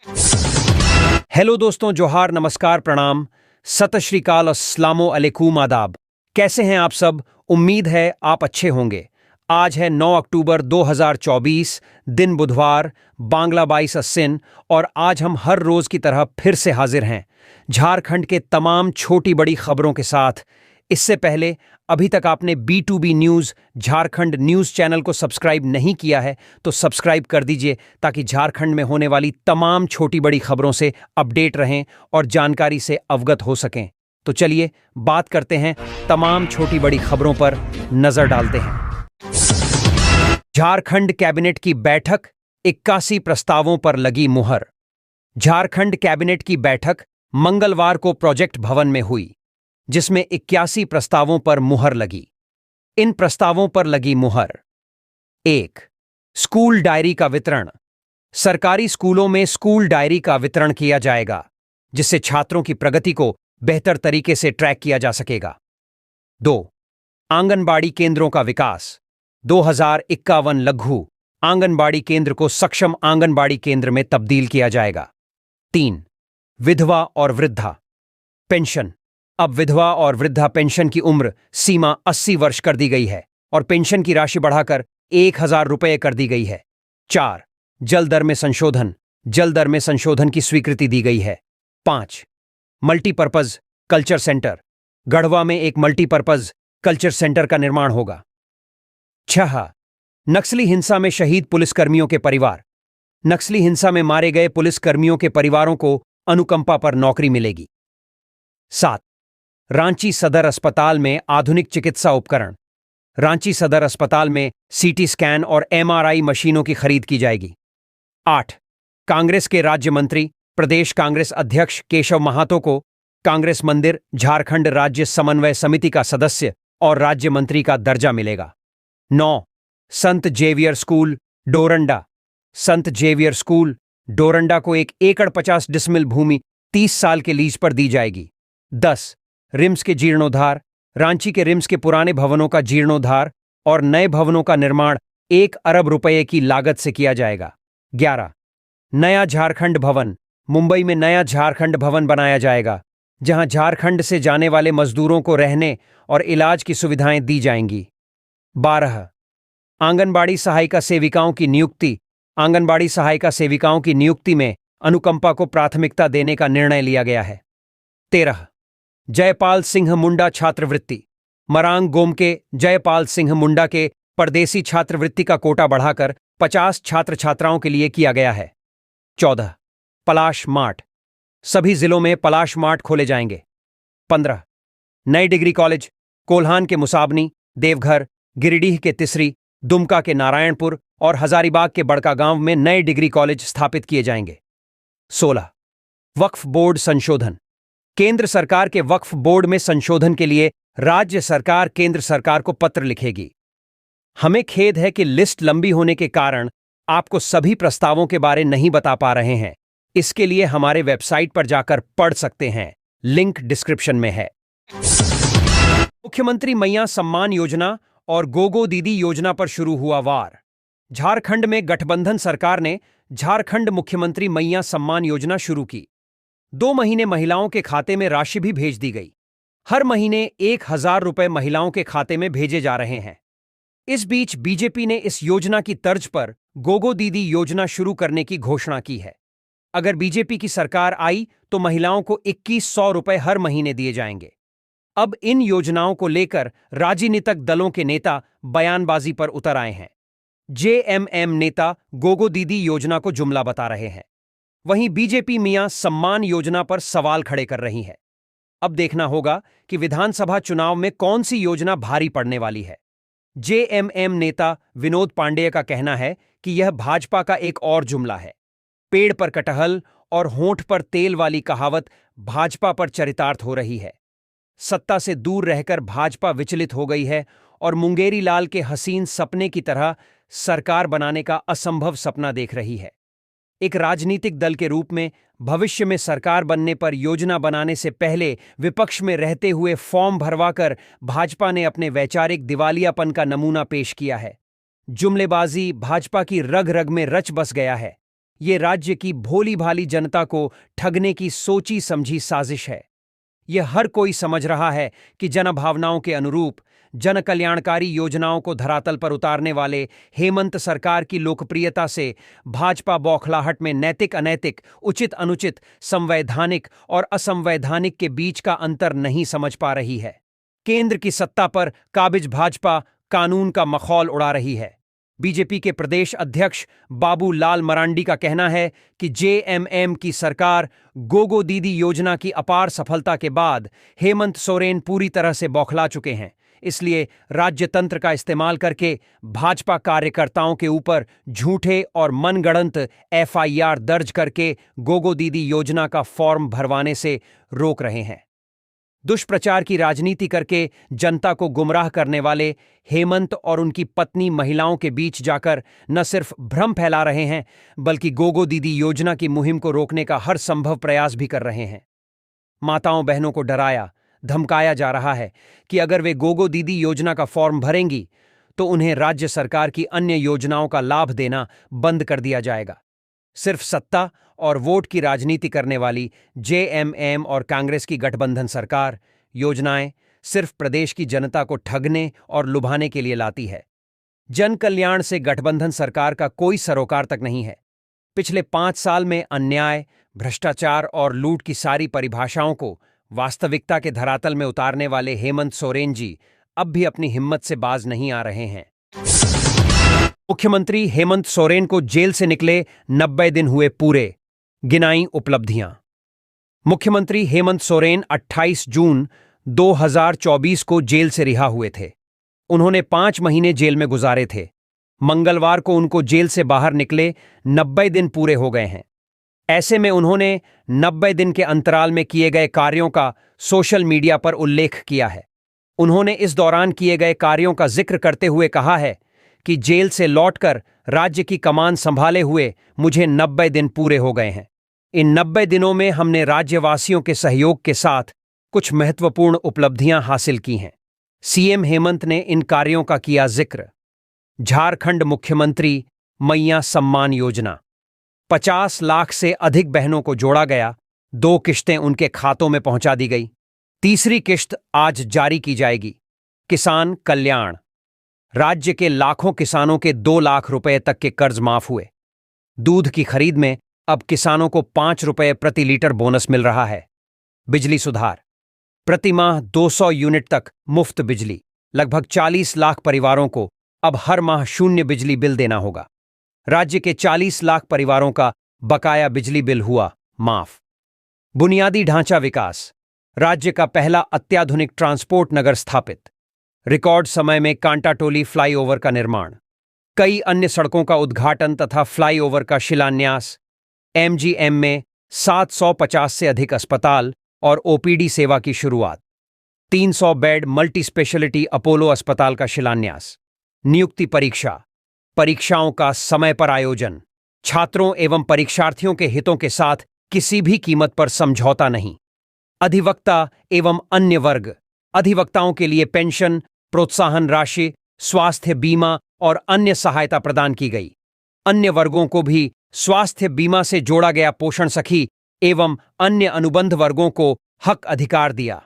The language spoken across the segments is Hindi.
हेलो दोस्तों, जोहार, नमस्कार, प्रणाम, सत श्री अकाल, अस्सलामो अलैकुम, आदाब। कैसे हैं आप सब? उम्मीद है आप अच्छे होंगे। आज है 9 अक्टूबर 2024, दिन बुधवार, बांग्ला 22 अस्सिन, और आज हम हर रोज की तरह फिर से हाजिर हैं झारखंड के तमाम छोटी बड़ी खबरों के साथ। इससे पहले अभी तक आपने B2B news Jharkhand news channel को सब्सक्राइब नहीं किया है तो सब्सक्राइब कर दीजिए, ताकि झारखंड में होने वाली तमाम छोटी बड़ी खबरों से अपडेट रहें और जानकारी से अवगत हो सकें। तो चलिए बात करते हैं, तमाम छोटी बड़ी खबरों पर नजर डालते हैं। झारखंड कैबिनेट की बैठक, 81 प्रस्तावों पर लगी मुहर। झारखंड कैबिनेट की बैठक मंगलवार को प्रोजेक्ट भवन में हुई, जिसमें 81 प्रस्तावों पर मुहर लगी। इन प्रस्तावों पर लगी मुहर: 1. स्कूल डायरी का वितरण। सरकारी स्कूलों में स्कूल डायरी का वितरण किया जाएगा, जिससे छात्रों की प्रगति को बेहतर तरीके से ट्रैक किया जा सकेगा। 2. आंगनबाड़ी केंद्रों का विकास। 2051 लघु आंगनबाड़ी केंद्र को सक्षम आंगनबाड़ी केंद्र में तब्दील किया जाएगा। 3. विधवा और वृद्धा पेंशन। अब विधवा और वृद्धा पेंशन की उम्र सीमा 80 वर्ष कर दी गई है और पेंशन की राशि बढ़ाकर 1000 रुपये कर दी गई है। 4. जल दर में संशोधन। जल दर में संशोधन की स्वीकृति दी गई है। 5. Multipurpose culture centre. गढ़वा में एक मल्टीपर्पज कल्चर सेंटर का निर्माण होगा। 6. नक्सली हिंसा में शहीद पुलिसकर्मियों के परिवार। नक्सली हिंसा में मारे गए पुलिसकर्मियों के परिवारों को अनुकंपा पर नौकरी मिलेगी। 7. रांची सदर अस्पताल में आधुनिक चिकित्सा उपकरण। रांची सदर अस्पताल में CT स्कैन और MRI मशीनों की खरीद की जाएगी। 8. कांग्रेस के राज्य मंत्री, प्रदेश कांग्रेस अध्यक्ष केशव महातो को कांग्रेस मंदिर झारखंड राज्य समन्वय समिति का सदस्य और राज्य मंत्री का दर्जा मिलेगा। 9. संत जेवियर स्कूल डोरंडा। संत जेवियर स्कूल डोरंडा को 1 एकड़ 50 डिसमिल भूमि 30 साल के लीज पर दी जाएगी। 10. रिम्स के जीर्णोद्धार। रांची के रिम्स के पुराने भवनों का जीर्णोद्धार और नए भवनों का निर्माण 1 अरब रुपये की लागत से किया जाएगा। 11. नया झारखंड भवन। मुंबई में नया झारखंड भवन बनाया जाएगा, जहां झारखंड से जाने वाले मजदूरों को रहने और इलाज की सुविधाएं दी जाएंगी। 12. आंगनबाड़ी सहायिका सेविकाओं की नियुक्ति। आंगनबाड़ी सहायिका सेविकाओं की नियुक्ति में अनुकंपा को प्राथमिकता देने का निर्णय लिया गया है। 13. जयपाल सिंह मुंडा छात्रवृत्ति। मरांग गोम के जयपाल सिंह मुंडा के परदेसी छात्रवृत्ति का कोटा बढ़ाकर 50 छात्र छात्राओं के लिए किया गया है। 14. पलाश मार्ट। सभी जिलों में पलाश मार्ट खोले जाएंगे। 15. नए डिग्री कॉलेज। कोल्हान के मुसाबनी, देवघर, गिरिडीह के तिसरी, दुमका के नारायणपुर और हजारीबाग के बड़कागांव में नए डिग्री कॉलेज स्थापित किए जाएंगे। 16. वक्फ बोर्ड संशोधन। केंद्र सरकार के वक्फ बोर्ड में संशोधन के लिए राज्य सरकार केंद्र सरकार को पत्र लिखेगी। हमें खेद है कि लिस्ट लंबी होने के कारण आपको सभी प्रस्तावों के बारे नहीं बता पा रहे हैं। इसके लिए हमारे वेबसाइट पर जाकर पढ़ सकते हैं, लिंक डिस्क्रिप्शन में है। मुख्यमंत्री मैया सम्मान योजना और गोगो दीदी योजना पर शुरू हुआ वार। झारखंड में गठबंधन सरकार ने झारखंड मुख्यमंत्री मैया सम्मान योजना शुरू की। 2 महीने महिलाओं के खाते में राशि भी भेज दी गई। हर महीने 1000 रुपये महिलाओं के खाते में भेजे जा रहे हैं। इस बीच बीजेपी ने इस योजना की तर्ज पर गोगो दीदी योजना शुरू करने की घोषणा की है। अगर बीजेपी की सरकार आई तो महिलाओं को 2100 रुपये हर महीने दिए जाएंगे। अब इन योजनाओं को लेकर राजनीतिक दलों के नेता बयानबाजी पर उतर आए हैं। JMM नेता गोगो दीदी योजना को जुमला बता रहे हैं, वहीं बीजेपी मियां सम्मान योजना पर सवाल खड़े कर रही है। अब देखना होगा कि विधानसभा चुनाव में कौन सी योजना भारी पड़ने वाली है। JMM नेता विनोद पांडेय का कहना है कि यह भाजपा का एक और जुमला है। पेड़ पर कटहल और होंठ पर तेल वाली कहावत भाजपा पर चरितार्थ हो रही है। सत्ता से दूर रहकर भाजपा विचलित हो गई है और मुंगेरी लाल के हसीन सपने की तरह सरकार बनाने का असंभव सपना देख रही है। एक राजनीतिक दल के रूप में भविष्य में सरकार बनने पर योजना बनाने से पहले विपक्ष में रहते हुए फॉर्म भरवाकर भाजपा ने अपने वैचारिक दिवालियापन का नमूना पेश किया है। जुमलेबाजी भाजपा की रग रग में रच बस गया है। ये राज्य की भोली भाली जनता को ठगने की सोची समझी साजिश है। यह हर कोई समझ रहा है कि जनभावनाओं के अनुरूप जनकल्याणकारी योजनाओं को धरातल पर उतारने वाले हेमंत सरकार की लोकप्रियता से भाजपा बौखलाहट में नैतिक अनैतिक, उचित अनुचित, संवैधानिक और असंवैधानिक के बीच का अंतर नहीं समझ पा रही है। केंद्र की सत्ता पर काबिज भाजपा कानून का मखौल उड़ा रही है। बीजेपी के प्रदेश अध्यक्ष बाबू लाल मरांडी का कहना है कि जेएमएम की सरकार गोगो दीदी योजना की अपार सफलता के बाद हेमंत सोरेन पूरी तरह से बौखला चुके हैं, इसलिए राज्य तंत्र का इस्तेमाल करके भाजपा कार्यकर्ताओं के ऊपर झूठे और मनगढ़ंत एफआईआर दर्ज करके गोगो दीदी योजना का फॉर्म भरवाने से रोक रहे हैं। दुष्प्रचार की राजनीति करके जनता को गुमराह करने वाले हेमंत और उनकी पत्नी महिलाओं के बीच जाकर न सिर्फ भ्रम फैला रहे हैं, बल्कि गोगो दीदी योजना की मुहिम को रोकने का हर संभव प्रयास भी कर रहे हैं। माताओं बहनों को डराया धमकाया जा रहा है कि अगर वे गोगो दीदी योजना का फॉर्म भरेंगी तो उन्हें राज्य सरकार की अन्य योजनाओं का लाभ देना बंद कर दिया जाएगा। सिर्फ सत्ता और वोट की राजनीति करने वाली जेएमएम और कांग्रेस की गठबंधन सरकार योजनाएं सिर्फ प्रदेश की जनता को ठगने और लुभाने के लिए लाती है। जन कल्याण से गठबंधन सरकार का कोई सरोकार तक नहीं है। पिछले 5 साल में अन्याय, भ्रष्टाचार और लूट की सारी परिभाषाओं को वास्तविकता के धरातल में उतारने वाले हेमंत सोरेन जी अब भी अपनी हिम्मत से बाज नहीं आ रहे हैं। मुख्यमंत्री हेमंत सोरेन को जेल से निकले 90 दिन हुए पूरे, गिनाई उपलब्धियां। मुख्यमंत्री हेमंत सोरेन 28 जून 2024 को जेल से रिहा हुए थे। उन्होंने 5 महीने जेल में गुजारे थे। मंगलवार को उनको जेल से बाहर निकले 90 दिन पूरे हो गए हैं। ऐसे में उन्होंने 90 दिन के अंतराल में किए गए कार्यों का सोशल मीडिया पर उल्लेख किया है। उन्होंने इस दौरान किए गए कार्यों का जिक्र करते हुए कहा है कि जेल से लौटकर राज्य की कमान संभाले हुए मुझे 90 दिन पूरे हो गए हैं। इन 90 दिनों में हमने राज्यवासियों के सहयोग के साथ कुछ महत्वपूर्ण उपलब्धियां हासिल की हैं। सीएम हेमंत ने इन कार्यों का किया जिक्र। झारखंड मुख्यमंत्री मैया सम्मान योजना, 50 लाख से अधिक बहनों को जोड़ा गया। 2 किश्तें उनके खातों में पहुंचा दी गई। तीसरी किश्त आज जारी की जाएगी। किसान कल्याण, राज्य के लाखों किसानों के 2 लाख रुपए तक के कर्ज माफ हुए। दूध की खरीद में अब किसानों को 5 रुपए प्रति लीटर बोनस मिल रहा है। बिजली सुधार, प्रति माह 200 यूनिट तक मुफ्त बिजली। लगभग 40 लाख परिवारों को अब हर माह शून्य बिजली बिल देना होगा। राज्य के 40 लाख परिवारों का बकाया बिजली बिल हुआ माफ। बुनियादी ढांचा विकास, राज्य का पहला अत्याधुनिक ट्रांसपोर्ट नगर स्थापित। रिकॉर्ड समय में कांटाटोली फ्लाईओवर का निर्माण। कई अन्य सड़कों का उद्घाटन तथा फ्लाईओवर का शिलान्यास। एमजीएम में 750 से अधिक अस्पताल और ओपीडी सेवा की शुरुआत। 300 बेड मल्टी स्पेशलिटी अपोलो अस्पताल का शिलान्यास। नियुक्ति परीक्षा, परीक्षाओं का समय पर आयोजन। छात्रों एवं परीक्षार्थियों के हितों के साथ किसी भी कीमत पर समझौता नहीं। अधिवक्ता एवं अन्य वर्ग, अधिवक्ताओं के लिए पेंशन, प्रोत्साहन राशि, स्वास्थ्य बीमा और अन्य सहायता प्रदान की गई। अन्य वर्गों को भी स्वास्थ्य बीमा से जोड़ा गया। पोषण सखी एवं अन्य अनुबंध वर्गों को हक अधिकार दिया।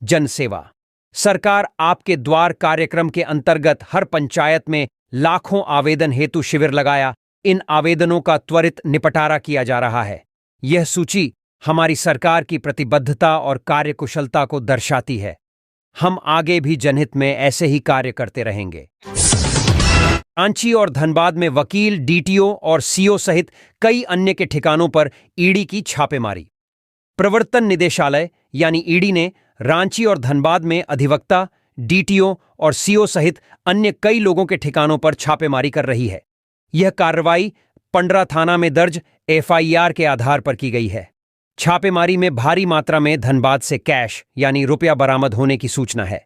जनसेवा, सरकार आपके द्वार कार्यक्रम के अंतर्गत हर पंचायत में लाखों आवेदन हेतु शिविर लगाया। इन आवेदनों का त्वरित निपटारा किया जा रहा है। यह सूची हमारी सरकार की प्रतिबद्धता और कार्यकुशलता को दर्शाती है। हम आगे भी जनहित में ऐसे ही कार्य करते रहेंगे। रांची और धनबाद में वकील, डीटीओ और सीओ सहित कई अन्य के ठिकानों पर ईडी की छापेमारी। प्रवर्तन निदेशालय यानी ईडी ने रांची और धनबाद में अधिवक्ता, डीटीओ और सीओ सहित अन्य कई लोगों के ठिकानों पर छापेमारी कर रही है। यह कार्रवाई पंडरा थाना में दर्ज एफआईआर के आधार पर की गई है। छापेमारी में भारी मात्रा में धनबाद से कैश यानी रुपया बरामद होने की सूचना है।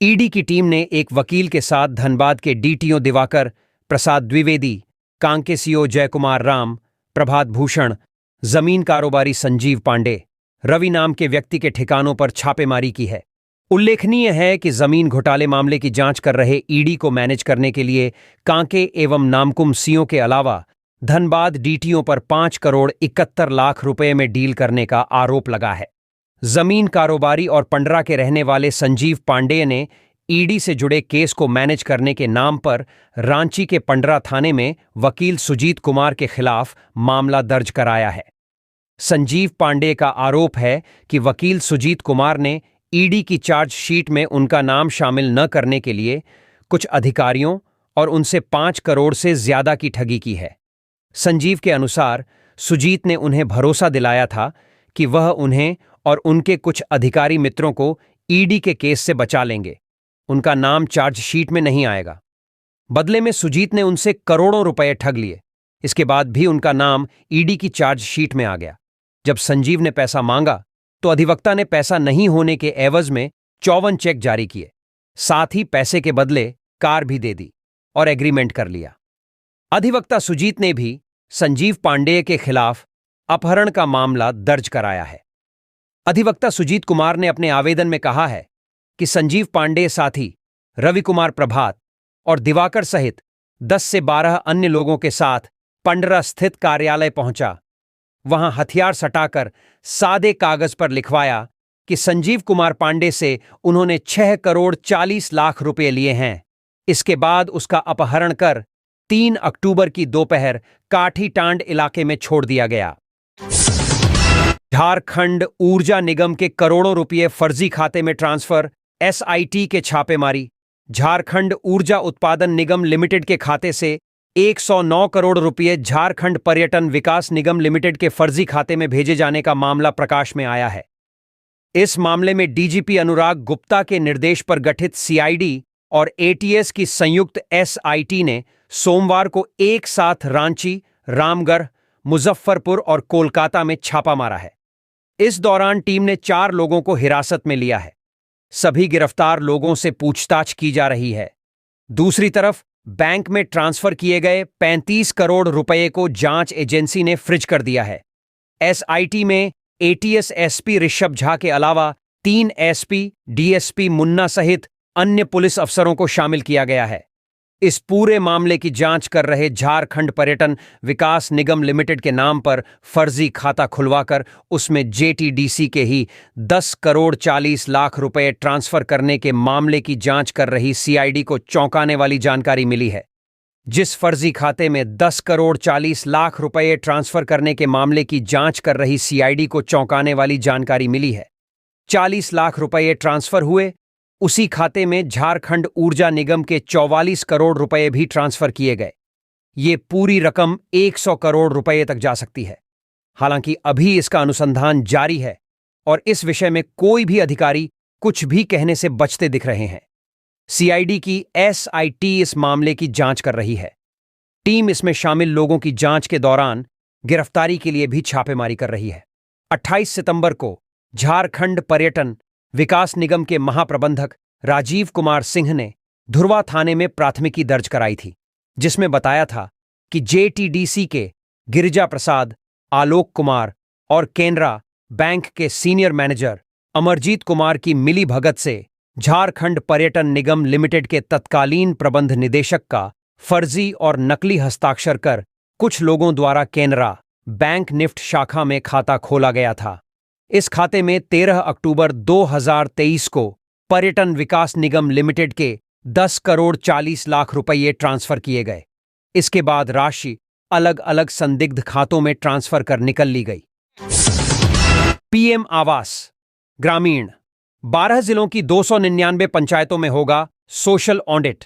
ईडी की टीम ने एक वकील के साथ धनबाद के डीटीओ दिवाकर प्रसाद द्विवेदी, कांके सीओ जयकुमार राम, प्रभात भूषण, जमीन कारोबारी संजीव पांडे, रवि नाम के व्यक्ति के ठिकानों पर छापेमारी की है। उल्लेखनीय है कि जमीन घोटाले मामले की जांच कर रहे ईडी को मैनेज करने के लिए कांके एवं नामकुम सीओ के अलावा धनबाद डीटीओ पर 5 करोड़ 71 लाख रुपए में डील करने का आरोप लगा है। जमीन कारोबारी और पंडरा के रहने वाले संजीव पांडेय ने ईडी से जुड़े केस को मैनेज करने के नाम पर रांची के पंडरा थाने में वकील सुजीत कुमार के खिलाफ मामला दर्ज कराया है। संजीव पांडेय का आरोप है कि वकील सुजीत कुमार ने ईडी की चार्जशीट में उनका नाम शामिल न करने के लिए कुछ अधिकारियों और उनसे 5 करोड़ से ज्यादा की ठगी की है। संजीव के अनुसार सुजीत ने उन्हें भरोसा दिलाया था कि वह उन्हें और उनके कुछ अधिकारी मित्रों को ईडी के केस से बचा लेंगे, उनका नाम चार्जशीट में नहीं आएगा। बदले में सुजीत ने उनसे करोड़ों रुपए ठग लिए। इसके बाद भी उनका नाम ईडी की चार्जशीट में आ गया। जब संजीव ने पैसा मांगा तो अधिवक्ता ने पैसा नहीं होने के एवज में 54 चेक जारी किए, साथ ही पैसे के बदले कार भी दे दी और एग्रीमेंट कर लिया। अधिवक्ता सुजीत ने भी संजीव पांडेय के खिलाफ अपहरण का मामला दर्ज कराया है। अधिवक्ता सुजीत कुमार ने अपने आवेदन में कहा है कि संजीव पांडेय साथी रवि कुमार प्रभात और दिवाकर सहित 10 से 12 अन्य लोगों के साथ पंडरा स्थित कार्यालय पहुंचा। वहां हथियार सटाकर सादे कागज पर लिखवाया कि संजीव कुमार पांडे से उन्होंने 6 करोड़ 40 लाख रुपए लिए हैं। इसके बाद उसका अपहरण कर 3 अक्टूबर की दोपहर काठीटांड इलाके में छोड़ दिया गया। झारखंड ऊर्जा निगम के करोड़ों रुपये फर्जी खाते में ट्रांसफर, एसआईटी के छापेमारी। झारखंड ऊर्जा उत्पादन निगम लिमिटेड के खाते से 109 करोड़ रुपये झारखंड पर्यटन विकास निगम लिमिटेड के फर्जी खाते में भेजे जाने का मामला प्रकाश में आया है। इस मामले में डीजीपी अनुराग गुप्ता के निर्देश पर गठित सीआईडी और एटीएस की संयुक्त एसआईटी ने सोमवार को एक साथ रांची, रामगढ़, मुजफ्फरपुर और कोलकाता में छापा मारा है। इस दौरान टीम ने 4 लोगों को हिरासत में लिया है। सभी गिरफ्तार लोगों से पूछताछ की जा रही है। दूसरी तरफ बैंक में ट्रांसफर किए गए 35 करोड़ रुपए को जांच एजेंसी ने फ्रीज कर दिया है। एसआईटी में एटीएस एसपी ऋषभ झा के अलावा 3 एसपी, डीएसपी मुन्ना सहित अन्य पुलिस अफसरों को शामिल किया गया है। इस पूरे मामले की जांच कर रहे झारखंड पर्यटन विकास निगम लिमिटेड के नाम पर फर्जी खाता खुलवाकर उसमें जेटीडीसी के ही 10 करोड़ 40 लाख रुपए ट्रांसफर करने के मामले की जांच कर रही सीआईडी को चौंकाने वाली जानकारी मिली है। जिस फर्जी खाते में 10 करोड़ 40 लाख रुपए ट्रांसफर करने के मामले की जांच कर रही सीआईडी को चौंकाने वाली जानकारी मिली है, 40 लाख रुपए ट्रांसफर हुए, उसी खाते में झारखंड ऊर्जा निगम के 44 करोड़ रुपए भी ट्रांसफर किए गए। ये पूरी रकम 100 करोड़ रुपए तक जा सकती है। हालांकि अभी इसका अनुसंधान जारी है और इस विषय में कोई भी अधिकारी कुछ भी कहने से बचते दिख रहे हैं। सीआईडी की एसआईटी इस मामले की जांच कर रही है। टीम इसमें शामिल लोगों की जांच के दौरान गिरफ्तारी के लिए भी छापेमारी कर रही है। 28 सितंबर को झारखंड पर्यटन विकास निगम के महाप्रबंधक राजीव कुमार सिंह ने धुरवा थाने में प्राथमिकी दर्ज कराई थी, जिसमें बताया था कि जेटीडीसी के गिरिजा प्रसाद, आलोक कुमार और केनरा बैंक के सीनियर मैनेजर अमरजीत कुमार की मिली भगत से झारखंड पर्यटन निगम लिमिटेड के तत्कालीन प्रबंध निदेशक का फर्जी और नकली हस्ताक्षर कर कुछ लोगों द्वारा केनरा बैंक निफ्ट शाखा में खाता खोला गया था। इस खाते में 13 अक्टूबर 2023 को पर्यटन विकास निगम लिमिटेड के 10 करोड़ 40 लाख रुपये ट्रांसफर किए गए। इसके बाद राशि अलग अलग संदिग्ध खातों में ट्रांसफर कर निकल ली गई। पीएम आवास ग्रामीण 12 जिलों की 299 पंचायतों में होगा सोशल ऑडिट।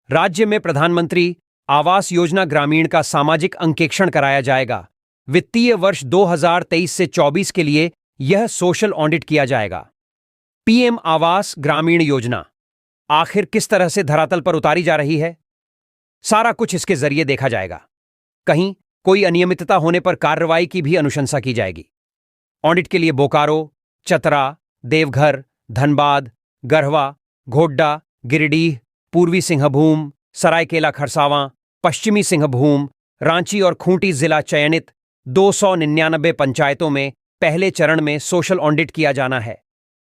राज्य में प्रधानमंत्री आवास योजना ग्रामीण का सामाजिक अंकेक्षण कराया जाएगा। वित्तीय वर्ष 2023 से 24 के लिए यह सोशल ऑडिट किया जाएगा। पीएम आवास ग्रामीण योजना आखिर किस तरह से धरातल पर उतारी जा रही है, सारा कुछ इसके जरिए देखा जाएगा। कहीं कोई अनियमितता होने पर कार्रवाई की भी अनुशंसा की जाएगी। ऑडिट के लिए बोकारो, चतरा, देवघर, धनबाद, गढ़वा, घोड्डा, गिरिडीह, पूर्वी सिंहभूम, सरायकेला खरसावां, पश्चिमी सिंहभूम, रांची और खूंटी जिला चयनित 299 पंचायतों में पहले चरण में सोशल ऑडिट किया जाना है।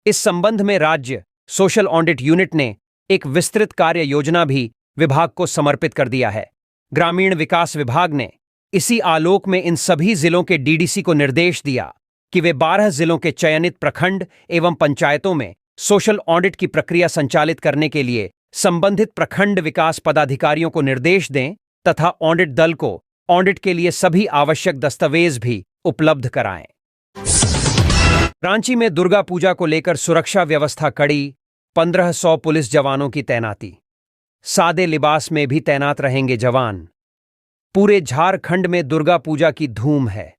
इस संबंध में राज्य सोशल ऑडिट यूनिट ने एक विस्तृत कार्य योजना भी विभाग को समर्पित कर दिया है। ग्रामीण विकास विभाग ने इसी आलोक में इन सभी जिलों के डीडीसी को निर्देश दिया कि वे 12 जिलों के चयनित प्रखंड एवं पंचायतों में सोशल ऑडिट की प्रक्रिया संचालित करने के लिए संबंधित प्रखंड विकास पदाधिकारियों को निर्देश दें तथा ऑडिट दल को ऑडिट के लिए सभी आवश्यक दस्तावेज भी उपलब्ध कराएं। रांची में दुर्गा पूजा को लेकर सुरक्षा व्यवस्था कड़ी, 1500 पुलिस जवानों की तैनाती। सादे लिबास में भी तैनात रहेंगे जवान। पूरे झारखंड में दुर्गा पूजा की धूम है।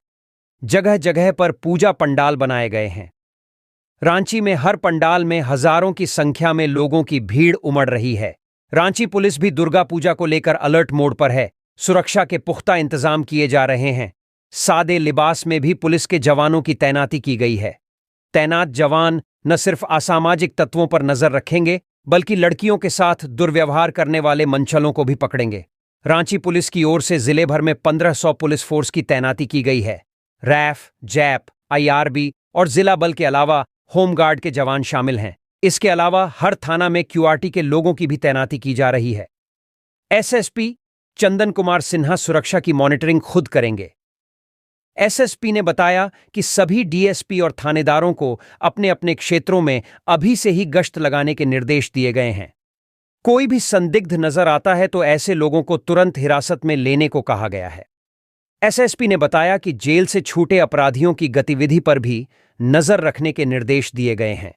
जगह जगह पर पूजा पंडाल बनाए गए हैं। रांची में हर पंडाल में हजारों की संख्या में लोगों की भीड़ उमड़ रही है। रांची पुलिस भी दुर्गा पूजा को लेकर अलर्ट मोड पर है। सुरक्षा के पुख्ता इंतजाम किए जा रहे हैं। सादे लिबास में भी पुलिस के जवानों की तैनाती की गई है। तैनात जवान न सिर्फ असामाजिक तत्वों पर नजर रखेंगे बल्कि लड़कियों के साथ दुर्व्यवहार करने वाले मंचलों को भी पकड़ेंगे। रांची पुलिस की ओर से जिले भर में 1500 पुलिस फोर्स की तैनाती की गई है। रैफ, जैप, आईआरबी और जिला बल के अलावा होमगार्ड के जवान शामिल हैं। इसके अलावा हर थाना में क्यूआरटी के लोगों की भी तैनाती की जा रही है। एसएसपी चंदन कुमार सिन्हा सुरक्षा की मॉनिटरिंग खुद करेंगे। एसएसपी ने बताया कि सभी डीएसपी और थानेदारों को अपने अपने क्षेत्रों में अभी से ही गश्त लगाने के निर्देश दिए गए हैं। कोई भी संदिग्ध नजर आता है तो ऐसे लोगों को तुरंत हिरासत में लेने को कहा गया है। एसएसपी ने बताया कि जेल से छूटे अपराधियों की गतिविधि पर भी नजर रखने के निर्देश दिए गए हैं।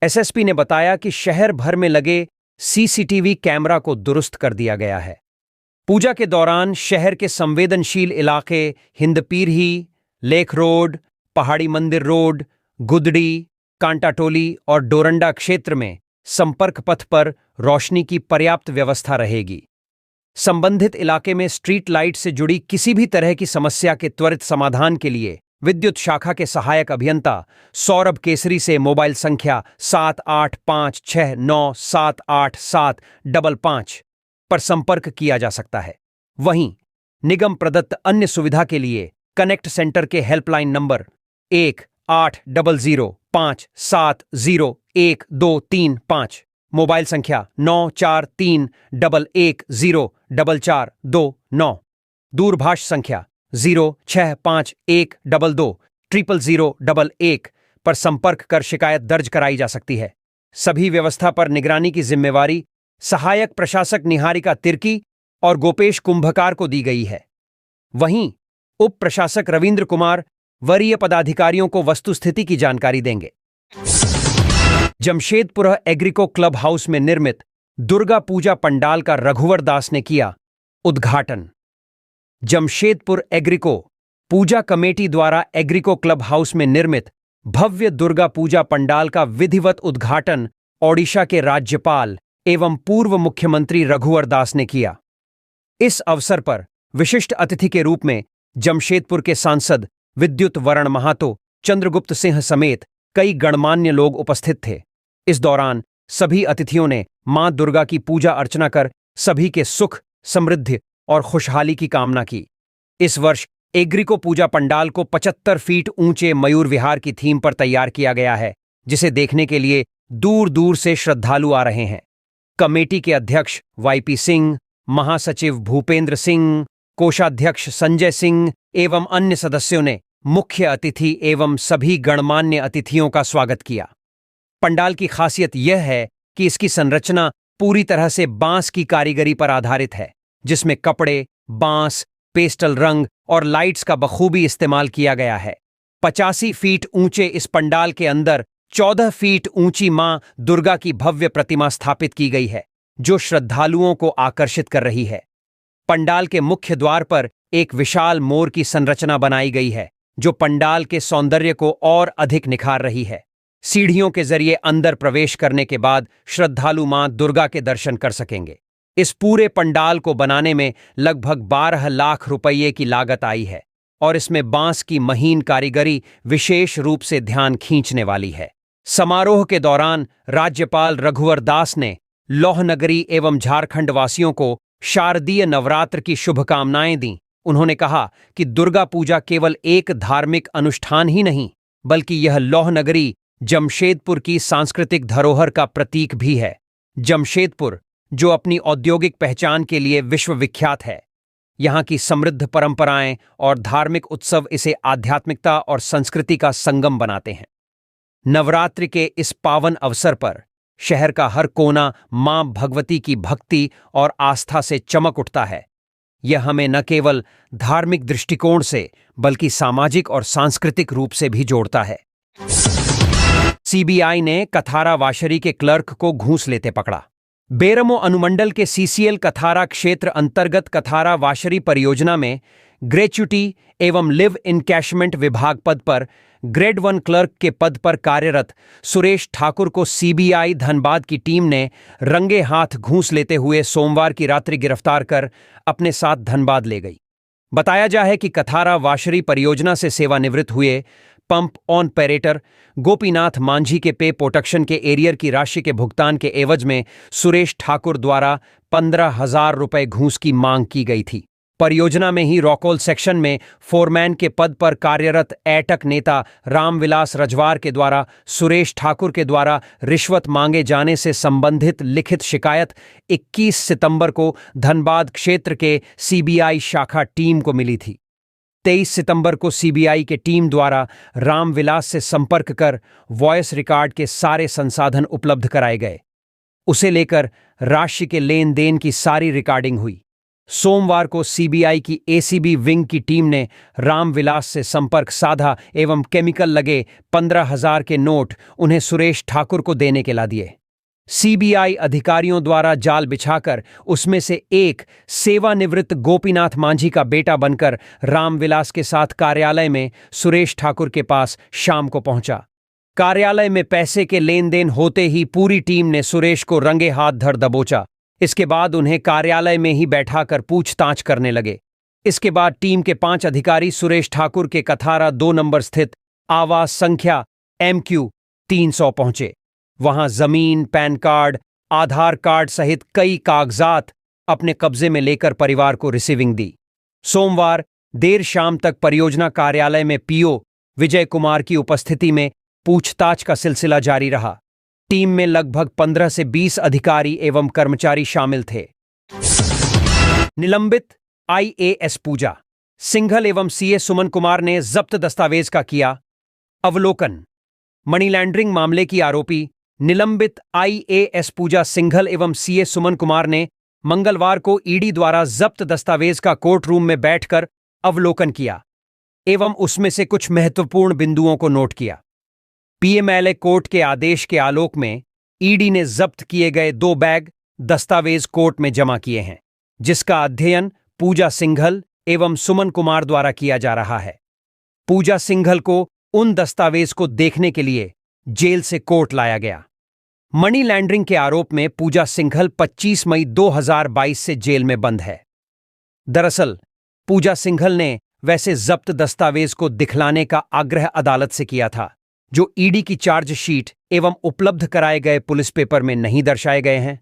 एसएसपी ने बताया कि शहर भर में लगे सीसीटीवी कैमरा को दुरुस्त कर दिया गया है। पूजा के दौरान शहर के संवेदनशील इलाके हिंदपीरही, लेक रोड, पहाड़ी मंदिर रोड, गुदड़ी, कांटाटोली और डोरंडा क्षेत्र में संपर्क पथ पर रोशनी की पर्याप्त व्यवस्था रहेगी। संबंधित इलाके में स्ट्रीट लाइट से जुड़ी किसी भी तरह की समस्या के त्वरित समाधान के लिए विद्युत शाखा के सहायक अभियंता सौरभ केसरी से मोबाइल संख्या 7856978755 पर संपर्क किया जा सकता है। वहीं निगम प्रदत्त अन्य सुविधा के लिए कनेक्ट सेंटर के हेल्पलाइन नंबर 1800570123 मोबाइल संख्या 9431104429 दूरभाष संख्या 0651220001 पर संपर्क कर शिकायत दर्ज कराई जा सकती है। सभी व्यवस्था पर निगरानी की जिम्मेवारी सहायक प्रशासक निहारिका तिर्की और गोपेश कुंभकार को दी गई है। वहीं उप प्रशासक रविंद्र कुमार वरीय पदाधिकारियों को वस्तुस्थिति की जानकारी देंगे। जमशेदपुर एग्रीको क्लब हाउस में निर्मित दुर्गा पूजा पंडाल का रघुवर दास ने किया उद्घाटन। जमशेदपुर एग्रीको पूजा कमेटी द्वारा एग्रीको क्लब हाउस में निर्मित भव्य दुर्गा पूजा पंडाल का विधिवत उद्घाटन ओडिशा के राज्यपाल एवं पूर्व मुख्यमंत्री रघुवर दास ने किया। इस अवसर पर विशिष्ट अतिथि के रूप में जमशेदपुर के सांसद विद्युत वरण महातो, चंद्रगुप्त सिंह समेत कई गणमान्य लोग उपस्थित थे। इस दौरान सभी अतिथियों ने मां दुर्गा की पूजा अर्चना कर सभी के सुख, समृद्धि और खुशहाली की कामना की। इस वर्ष एग्रीको पूजा पंडाल को 75 फीट ऊंचे मयूर विहार की थीम पर तैयार किया गया है, जिसे देखने के लिए दूर दूर से श्रद्धालु आ रहे हैं। कमेटी के अध्यक्ष वाईपी सिंह, महासचिव भूपेंद्र सिंह, कोषाध्यक्ष संजय सिंह एवं अन्य सदस्यों ने मुख्य अतिथि एवं सभी गणमान्य अतिथियों का स्वागत किया। पंडाल की खासियत यह है कि इसकी संरचना पूरी तरह से बांस की कारीगरी पर आधारित है, जिसमें कपड़े, बांस, पेस्टल रंग और लाइट्स का बखूबी इस्तेमाल किया गया है। 85 फीट ऊंचे इस पंडाल के अंदर 14 फीट ऊंची मां दुर्गा की भव्य प्रतिमा स्थापित की गई है, जो श्रद्धालुओं को आकर्षित कर रही है। पंडाल के मुख्य द्वार पर एक विशाल मोर की संरचना बनाई गई है, जो पंडाल के सौंदर्य को और अधिक निखार रही है। सीढ़ियों के जरिए अंदर प्रवेश करने के बाद श्रद्धालु मां दुर्गा के दर्शन कर सकेंगे। इस पूरे पंडाल को बनाने में लगभग 12 लाख रुपये की लागत आई है और इसमें बांस की महीन कारीगरी विशेष रूप से ध्यान खींचने वाली है। समारोह के दौरान राज्यपाल रघुवर दास ने लौह नगरी एवं झारखंड वासियों को शारदीय नवरात्र की शुभकामनाएं दी। उन्होंने कहा कि दुर्गा पूजा केवल एक धार्मिक अनुष्ठान ही नहीं, बल्कि यह लौह नगरी जमशेदपुर की सांस्कृतिक धरोहर का प्रतीक भी है। जमशेदपुर, जो अपनी औद्योगिक पहचान के लिए विश्वविख्यात है, यहाँ की समृद्ध परंपराएं और धार्मिक उत्सव इसे आध्यात्मिकता और संस्कृति का संगम बनाते हैं। नवरात्रि के इस पावन अवसर पर शहर का हर कोना मां भगवती की भक्ति और आस्था से चमक उठता है। यह हमें न केवल धार्मिक दृष्टिकोण से बल्कि सामाजिक और सांस्कृतिक रूप से भी जोड़ता है। सीबीआई ने कथारा वाशरी के क्लर्क को घूस लेते पकड़ा। बेरमो अनुमंडल के सीसीएल कथारा क्षेत्र अंतर्गत कथारा वाशरी परियोजना में ग्रेच्युटी एवं लिव इनकैशमेंट विभाग पद पर ग्रेड 1 क्लर्क के पद पर कार्यरत सुरेश ठाकुर को सीबीआई धनबाद की टीम ने रंगे हाथ घूस लेते हुए सोमवार की रात्रि गिरफ्तार कर अपने साथ धनबाद ले गई। बताया जा है कि कथारा वाशरी परियोजना से सेवानिवृत्त हुए पंप ऑपरेटर गोपीनाथ मांझी के पे प्रोटेक्शन के एरियर की राशि के भुगतान के एवज में सुरेश ठाकुर द्वारा 15,000 रुपए घूस की मांग की गई थी। परियोजना में ही रॉकॉल सेक्शन में फोरमैन के पद पर कार्यरत एटक नेता रामविलास रजवार के द्वारा सुरेश ठाकुर के द्वारा रिश्वत मांगे जाने से संबंधित लिखित शिकायत 21 सितंबर को धनबाद क्षेत्र के सीबीआई शाखा टीम को मिली थी। 23 सितंबर को सीबीआई के टीम द्वारा रामविलास से संपर्क कर वॉइस रिकॉर्ड के सारे संसाधन उपलब्ध कराए गए। उसे लेकर राशि के लेन देन की सारी रिकॉर्डिंग हुई। सोमवार को सीबीआई की एसीबी विंग की टीम ने रामविलास से संपर्क साधा एवं केमिकल लगे 15,000 के नोट उन्हें सुरेश ठाकुर को देने के ला दिए। सीबीआई अधिकारियों द्वारा जाल बिछाकर उसमें से एक सेवानिवृत्त गोपीनाथ मांझी का बेटा बनकर रामविलास के साथ कार्यालय में सुरेश ठाकुर के पास शाम को पहुंचा। कार्यालय में पैसे के लेन देन होते ही पूरी टीम ने सुरेश को रंगे हाथ धर दबोचा। इसके बाद उन्हें कार्यालय में ही बैठाकर पूछताछ करने लगे। इसके बाद टीम के 5 अधिकारी सुरेश ठाकुर के कथारा 2 नंबर स्थित आवास संख्या MQ 300 पहुंचे। वहां जमीन, पैन कार्ड, आधार कार्ड सहित कई कागजात अपने कब्जे में लेकर परिवार को रिसीविंग दी। सोमवार देर शाम तक परियोजना कार्यालय में पीओ विजय कुमार की उपस्थिति में पूछताछ का सिलसिला जारी रहा। टीम में लगभग 15 से 20 अधिकारी एवं कर्मचारी शामिल थे। निलंबित IAS पूजा सिंघल एवं सीए सुमन कुमार ने जब्त दस्तावेज का किया अवलोकन। मनी लॉन्ड्रिंग मामले की आरोपी निलंबित IAS पूजा सिंघल एवं सीए सुमन कुमार ने मंगलवार को ईडी द्वारा जब्त दस्तावेज का कोर्ट रूम में बैठकर अवलोकन किया एवं उसमें से कुछ महत्वपूर्ण बिंदुओं को नोट किया। PMLA कोर्ट के आदेश के आलोक में ईडी ने जब्त किए गए 2 बैग दस्तावेज कोर्ट में जमा किए हैं, जिसका अध्ययन पूजा सिंघल एवं सुमन कुमार द्वारा किया जा रहा है। पूजा सिंघल को उन दस्तावेज को देखने के लिए जेल से कोर्ट लाया गया। मनी लॉन्ड्रिंग के आरोप में पूजा सिंघल 25 मई 2022 से जेल में बंद है। दरअसल पूजा सिंघल ने वैसे जब्त दस्तावेज को दिखलाने का आग्रह अदालत से किया था, जो ईडी की चार्जशीट एवं उपलब्ध कराए गए पुलिस पेपर में नहीं दर्शाए गए हैं।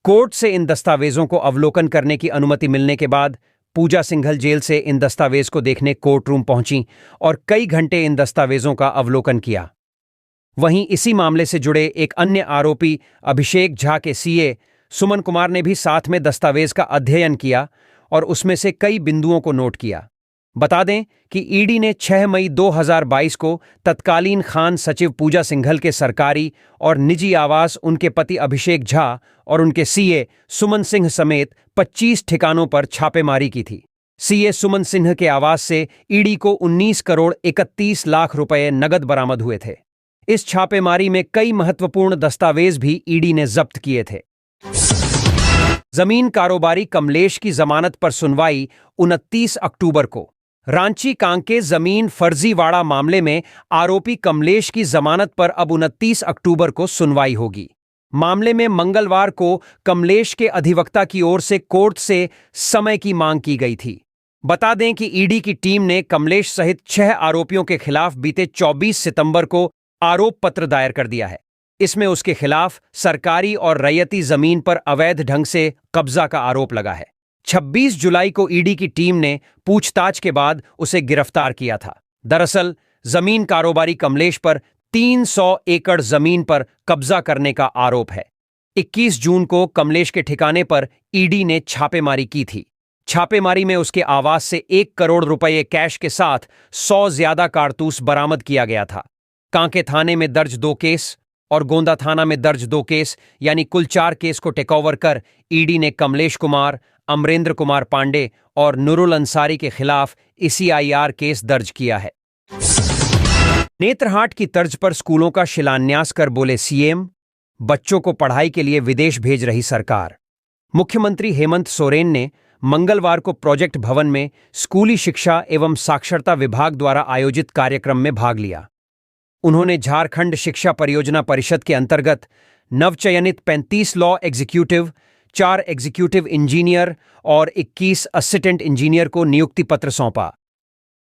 कोर्ट से इन दस्तावेजों को अवलोकन करने की अनुमति मिलने के बाद पूजा सिंघल जेल से इन दस्तावेज को देखने कोर्ट रूम पहुंची और कई घंटे इन दस्तावेजों का अवलोकन किया। वहीं इसी मामले से जुड़े एक अन्य आरोपी अभिषेक झा के सीए सुमन कुमार ने भी साथ में दस्तावेज का अध्ययन किया और उसमें से कई बिंदुओं को नोट किया। बता दें कि ईडी ने 6 मई 2022 को तत्कालीन खान सचिव पूजा सिंघल के सरकारी और निजी आवास, उनके पति अभिषेक झा और उनके सीए सुमन सिंह समेत 25 ठिकानों पर छापेमारी की थी। सीए सुमन सिंह के आवास से ईडी को 19 करोड़ 31 लाख रुपए नगद बरामद हुए थे। इस छापेमारी में कई महत्वपूर्ण दस्तावेज भी ईडी ने जब्त किए थे। जमीन कारोबारी कमलेश की जमानत पर सुनवाई 29 अक्टूबर को। रांची कांके जमीन फर्जीवाड़ा मामले में आरोपी कमलेश की जमानत पर अब 29 अक्टूबर को सुनवाई होगी। मामले में मंगलवार को कमलेश के अधिवक्ता की ओर से कोर्ट से समय की मांग की गई थी। बता दें कि ईडी की टीम ने कमलेश सहित 6 आरोपियों के खिलाफ बीते 24 सितंबर को आरोप पत्र दायर कर दिया है। इसमें उसके खिलाफ सरकारी और रैयती जमीन पर अवैध ढंग से कब्जा का आरोप लगा है। 26 जुलाई को ईडी की टीम ने पूछताछ के बाद उसे गिरफ्तार किया था। दरअसल जमीन कारोबारी कमलेश पर 300 एकड़ जमीन पर कब्जा करने का आरोप है। 21 जून को कमलेश के ठिकाने पर ईडी ने छापेमारी की थी। छापेमारी में उसके आवास से 1 करोड़ रुपए कैश के साथ 100 ज्यादा कारतूस बरामद किया गया था। कांके थाने में दर्ज 2 केस और गोंदा थाना में दर्ज 2 केस, यानी कुल 4 केस को टेकओवर कर ईडी ने कमलेश कुमार, अमरेंद्र कुमार पांडे और नुरुल अंसारी के खिलाफ ECIR केस दर्ज किया है। नेत्रहाट की तर्ज पर स्कूलों का शिलान्यास कर बोले सीएम, बच्चों को पढ़ाई के लिए विदेश भेज रही सरकार। मुख्यमंत्री हेमंत सोरेन ने मंगलवार को प्रोजेक्ट भवन में स्कूली शिक्षा एवं साक्षरता विभाग द्वारा आयोजित कार्यक्रम में भाग लिया। उन्होंने झारखंड शिक्षा परियोजना परिषद के अंतर्गत नवचयनित 35 लॉ एग्जीक्यूटिव, 4 एग्जीक्यूटिव इंजीनियर और 21 असिस्टेंट इंजीनियर को नियुक्ति पत्र सौंपा।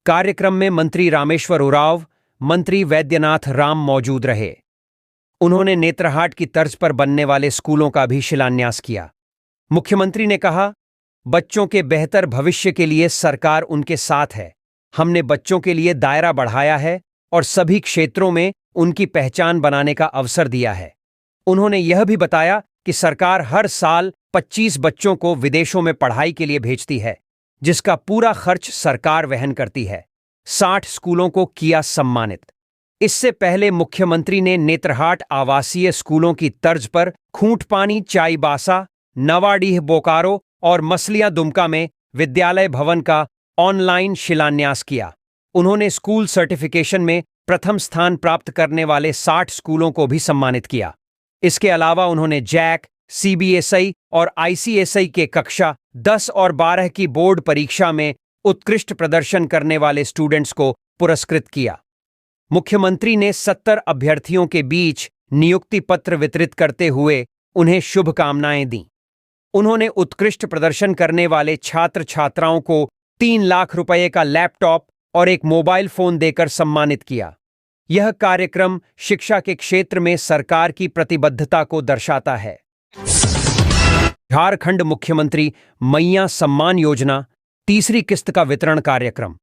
कार्यक्रम में मंत्री रामेश्वर उरांव, मंत्री वैद्यनाथ राम मौजूद रहे। उन्होंने नेत्रहाट की तर्ज पर बनने वाले स्कूलों का भी शिलान्यास किया। मुख्यमंत्री ने कहा, बच्चों के बेहतर भविष्य के लिए सरकार उनके साथ है। हमने बच्चों के लिए दायरा बढ़ाया है और सभी क्षेत्रों में उनकी पहचान बनाने का अवसर दिया है। उन्होंने यह भी बताया कि सरकार हर साल 25 बच्चों को विदेशों में पढ़ाई के लिए भेजती है, जिसका पूरा खर्च सरकार वहन करती है। 60 स्कूलों को किया सम्मानित। इससे पहले मुख्यमंत्री ने नेत्रहाट आवासीय स्कूलों की तर्ज पर खूंटपानी, चाईबासा, नवाडीह बोकारो और मसलिया दुमका में विद्यालय भवन का ऑनलाइन शिलान्यास किया। उन्होंने स्कूल सर्टिफिकेशन में प्रथम स्थान प्राप्त करने वाले 60 स्कूलों को भी सम्मानित किया। इसके अलावा उन्होंने जैक, CBSI और ICSI के कक्षा 10 और 12 की बोर्ड परीक्षा में उत्कृष्ट प्रदर्शन करने वाले स्टूडेंट्स को पुरस्कृत किया। मुख्यमंत्री ने 70 अभ्यर्थियों के बीच नियुक्ति पत्र वितरित करते हुए उन्हें शुभकामनाएं दी। उन्होंने उत्कृष्ट प्रदर्शन करने वाले छात्र छात्राओं को 3 लाख रुपए का लैपटॉप और एक मोबाइल फोन देकर सम्मानित किया। यह कार्यक्रम शिक्षा के क्षेत्र में सरकार की प्रतिबद्धता को दर्शाता है। झारखंड मुख्यमंत्री मैया सम्मान योजना तीसरी किस्त का वितरण कार्यक्रम।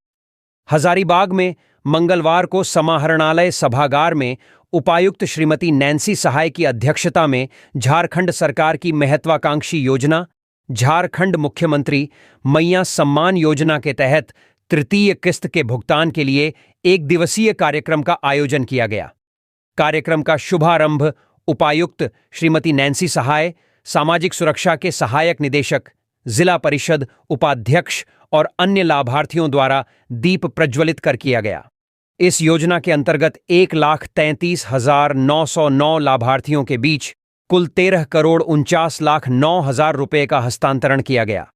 हजारीबाग में मंगलवार को समाहरणालय सभागार में उपायुक्त श्रीमती नैन्सी सहाय की अध्यक्षता में झारखंड सरकार की महत्वाकांक्षी योजना झारखंड मुख्यमंत्री मैया सम्मान योजना के तहत तृतीय किस्त के भुगतान के लिए एक दिवसीय कार्यक्रम का आयोजन किया गया। कार्यक्रम का शुभारंभ उपायुक्त श्रीमती नैन्सी सहाय, सामाजिक सुरक्षा के सहायक निदेशक, जिला परिषद उपाध्यक्ष और अन्य लाभार्थियों द्वारा दीप प्रज्वलित कर किया गया। इस योजना के अंतर्गत 1,33,909 लाभार्थियों के बीच कुल 13,49,09,000 रुपए का हस्तांतरण किया गया।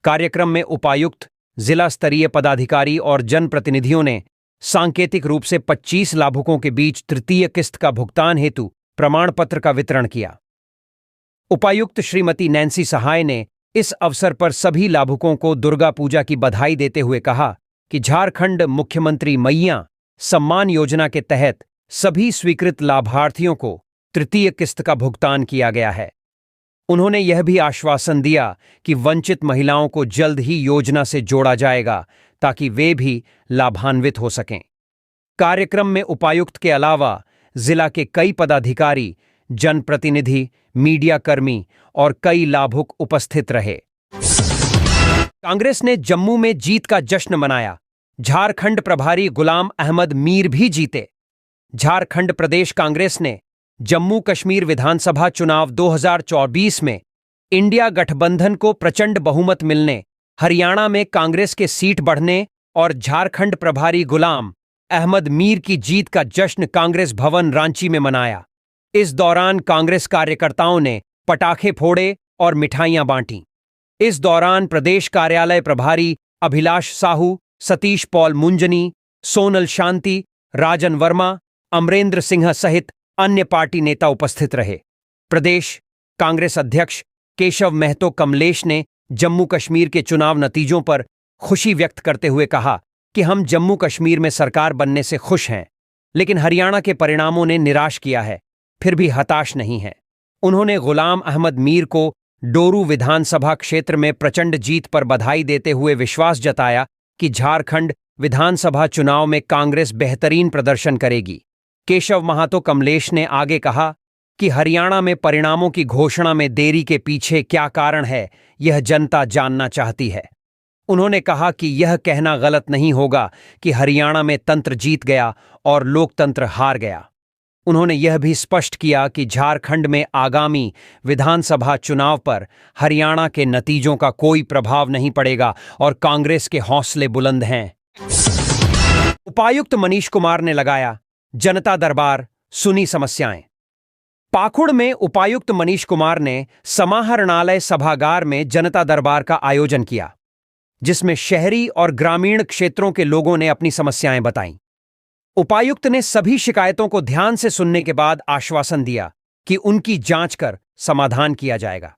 कार्यक्रम में उपायुक्त, जिला स्तरीय पदाधिकारी और जनप्रतिनिधियों ने सांकेतिक रूप से 25 लाभुकों के बीच तृतीय किस्त का भुगतान हेतु प्रमाण पत्र का वितरण किया। उपायुक्त श्रीमती नैन्सी सहाय ने इस अवसर पर सभी लाभुकों को दुर्गा पूजा की बधाई देते हुए कहा कि झारखंड मुख्यमंत्री मैया सम्मान योजना के तहत सभी स्वीकृत लाभार्थियों को तृतीय किस्त का भुगतान किया गया है। उन्होंने यह भी आश्वासन दिया कि वंचित महिलाओं को जल्द ही योजना से जोड़ा जाएगा ताकि वे भी लाभान्वित हो सकें। कार्यक्रम में उपायुक्त के अलावा जिला के कई पदाधिकारी, जनप्रतिनिधि, मीडियाकर्मी और कई लाभुक उपस्थित रहे। कांग्रेस ने जम्मू में जीत का जश्न मनाया। झारखंड प्रभारी गुलाम अहमद मीर भी जीते। झारखंड प्रदेश कांग्रेस ने जम्मू कश्मीर विधानसभा चुनाव 2024 में इंडिया गठबंधन को प्रचंड बहुमत मिलने, हरियाणा में कांग्रेस के सीट बढ़ने और झारखंड प्रभारी गुलाम अहमद मीर की जीत का जश्न कांग्रेस भवन रांची में मनाया। इस दौरान कांग्रेस कार्यकर्ताओं ने पटाखे फोड़े और मिठाइयां बांटी। इस दौरान प्रदेश कार्यालय प्रभारी अभिलाष साहू, सतीश पॉल मुंजनी, सोनल शांति, राजन वर्मा, अमरेंद्र सिंह सहित अन्य पार्टी नेता उपस्थित रहे। प्रदेश कांग्रेस अध्यक्ष केशव महतो कमलेश ने जम्मू कश्मीर के चुनाव नतीजों पर खुशी व्यक्त करते हुए कहा कि हम जम्मू कश्मीर में सरकार बनने से खुश हैं, लेकिन हरियाणा के परिणामों ने निराश किया है, फिर भी हताश नहीं हैं। उन्होंने गुलाम अहमद मीर को डोरू विधानसभा क्षेत्र में प्रचंड जीत पर बधाई देते हुए विश्वास जताया कि झारखंड विधानसभा चुनाव में कांग्रेस बेहतरीन प्रदर्शन करेगी। केशव महातो कमलेश ने आगे कहा कि हरियाणा में परिणामों की घोषणा में देरी के पीछे क्या कारण है, यह जनता जानना चाहती है। उन्होंने कहा कि यह कहना गलत नहीं होगा कि हरियाणा में तंत्र जीत गया और लोकतंत्र हार गया। उन्होंने यह भी स्पष्ट किया कि झारखंड में आगामी विधानसभा चुनाव पर हरियाणा के नतीजों का कोई प्रभाव नहीं पड़ेगा और कांग्रेस के हौसले बुलंद हैं। उपायुक्त मनीष कुमार ने लगाया जनता दरबार, सुनी समस्याएं। पाकुड़ में उपायुक्त मनीष कुमार ने समाहरणालय सभागार में जनता दरबार का आयोजन किया, जिसमें शहरी और ग्रामीण क्षेत्रों के लोगों ने अपनी समस्याएं बताईं। उपायुक्त ने सभी शिकायतों को ध्यान से सुनने के बाद आश्वासन दिया कि उनकी जांच कर समाधान किया जाएगा।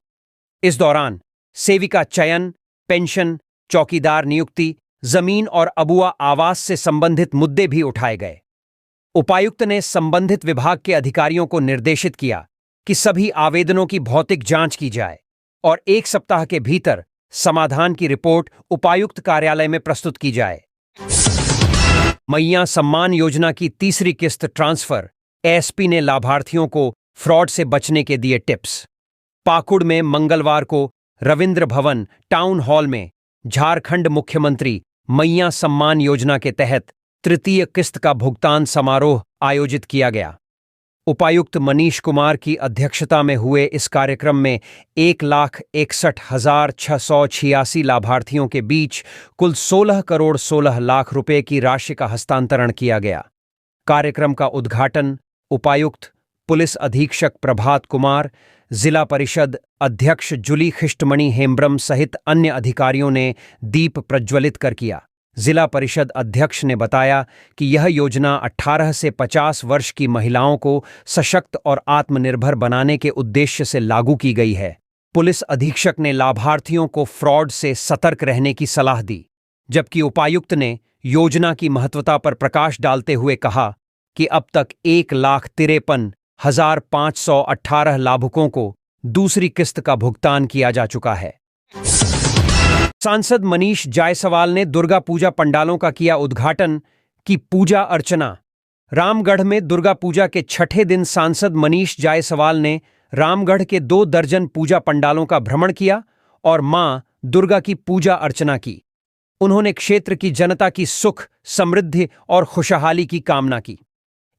इस दौरान सेविका चयन, पेंशन, चौकीदार नियुक्ति, जमीन और अबुआ आवास से संबंधित मुद्दे भी उठाए गए। उपायुक्त ने संबंधित विभाग के अधिकारियों को निर्देशित किया कि सभी आवेदनों की भौतिक जांच की जाए और 1 सप्ताह के भीतर समाधान की रिपोर्ट उपायुक्त कार्यालय में प्रस्तुत की जाए। मैया सम्मान योजना की तीसरी किस्त ट्रांसफर, एसपी ने लाभार्थियों को फ्रॉड से बचने के दिए टिप्स। पाकुड़ में मंगलवार को रविंद्र भवन टाउन हॉल में झारखंड मुख्यमंत्री मैया सम्मान योजना के तहत तृतीय किस्त का भुगतान समारोह आयोजित किया गया। उपायुक्त मनीष कुमार की अध्यक्षता में हुए इस कार्यक्रम में 1,61,686 लाभार्थियों के बीच कुल 16 करोड़ 16 लाख रुपए की राशि का हस्तांतरण किया गया। कार्यक्रम का उद्घाटन उपायुक्त, पुलिस अधीक्षक प्रभात कुमार, जिला परिषद अध्यक्ष जुली खिष्टमणि हेम्ब्रम सहित अन्य अधिकारियों ने दीप प्रज्वलित कर किया। जिला परिषद अध्यक्ष ने बताया कि यह योजना 18 से 50 वर्ष की महिलाओं को सशक्त और आत्मनिर्भर बनाने के उद्देश्य से लागू की गई है। पुलिस अधीक्षक ने लाभार्थियों को फ्रॉड से सतर्क रहने की सलाह दी, जबकि उपायुक्त ने योजना की महत्वता पर प्रकाश डालते हुए कहा कि अब तक 1,53,518 लाभुकों को दूसरी किस्त का भुगतान किया जा चुका है। सांसद मनीष जायसवाल ने दुर्गा पूजा पंडालों का किया उद्घाटन, की पूजा अर्चना। रामगढ़ में दुर्गा पूजा के छठे दिन सांसद मनीष जायसवाल ने रामगढ़ के 2 दर्जन पूजा पंडालों का भ्रमण किया और मां दुर्गा की पूजा अर्चना की। उन्होंने क्षेत्र की जनता की सुख, समृद्धि और खुशहाली की कामना की।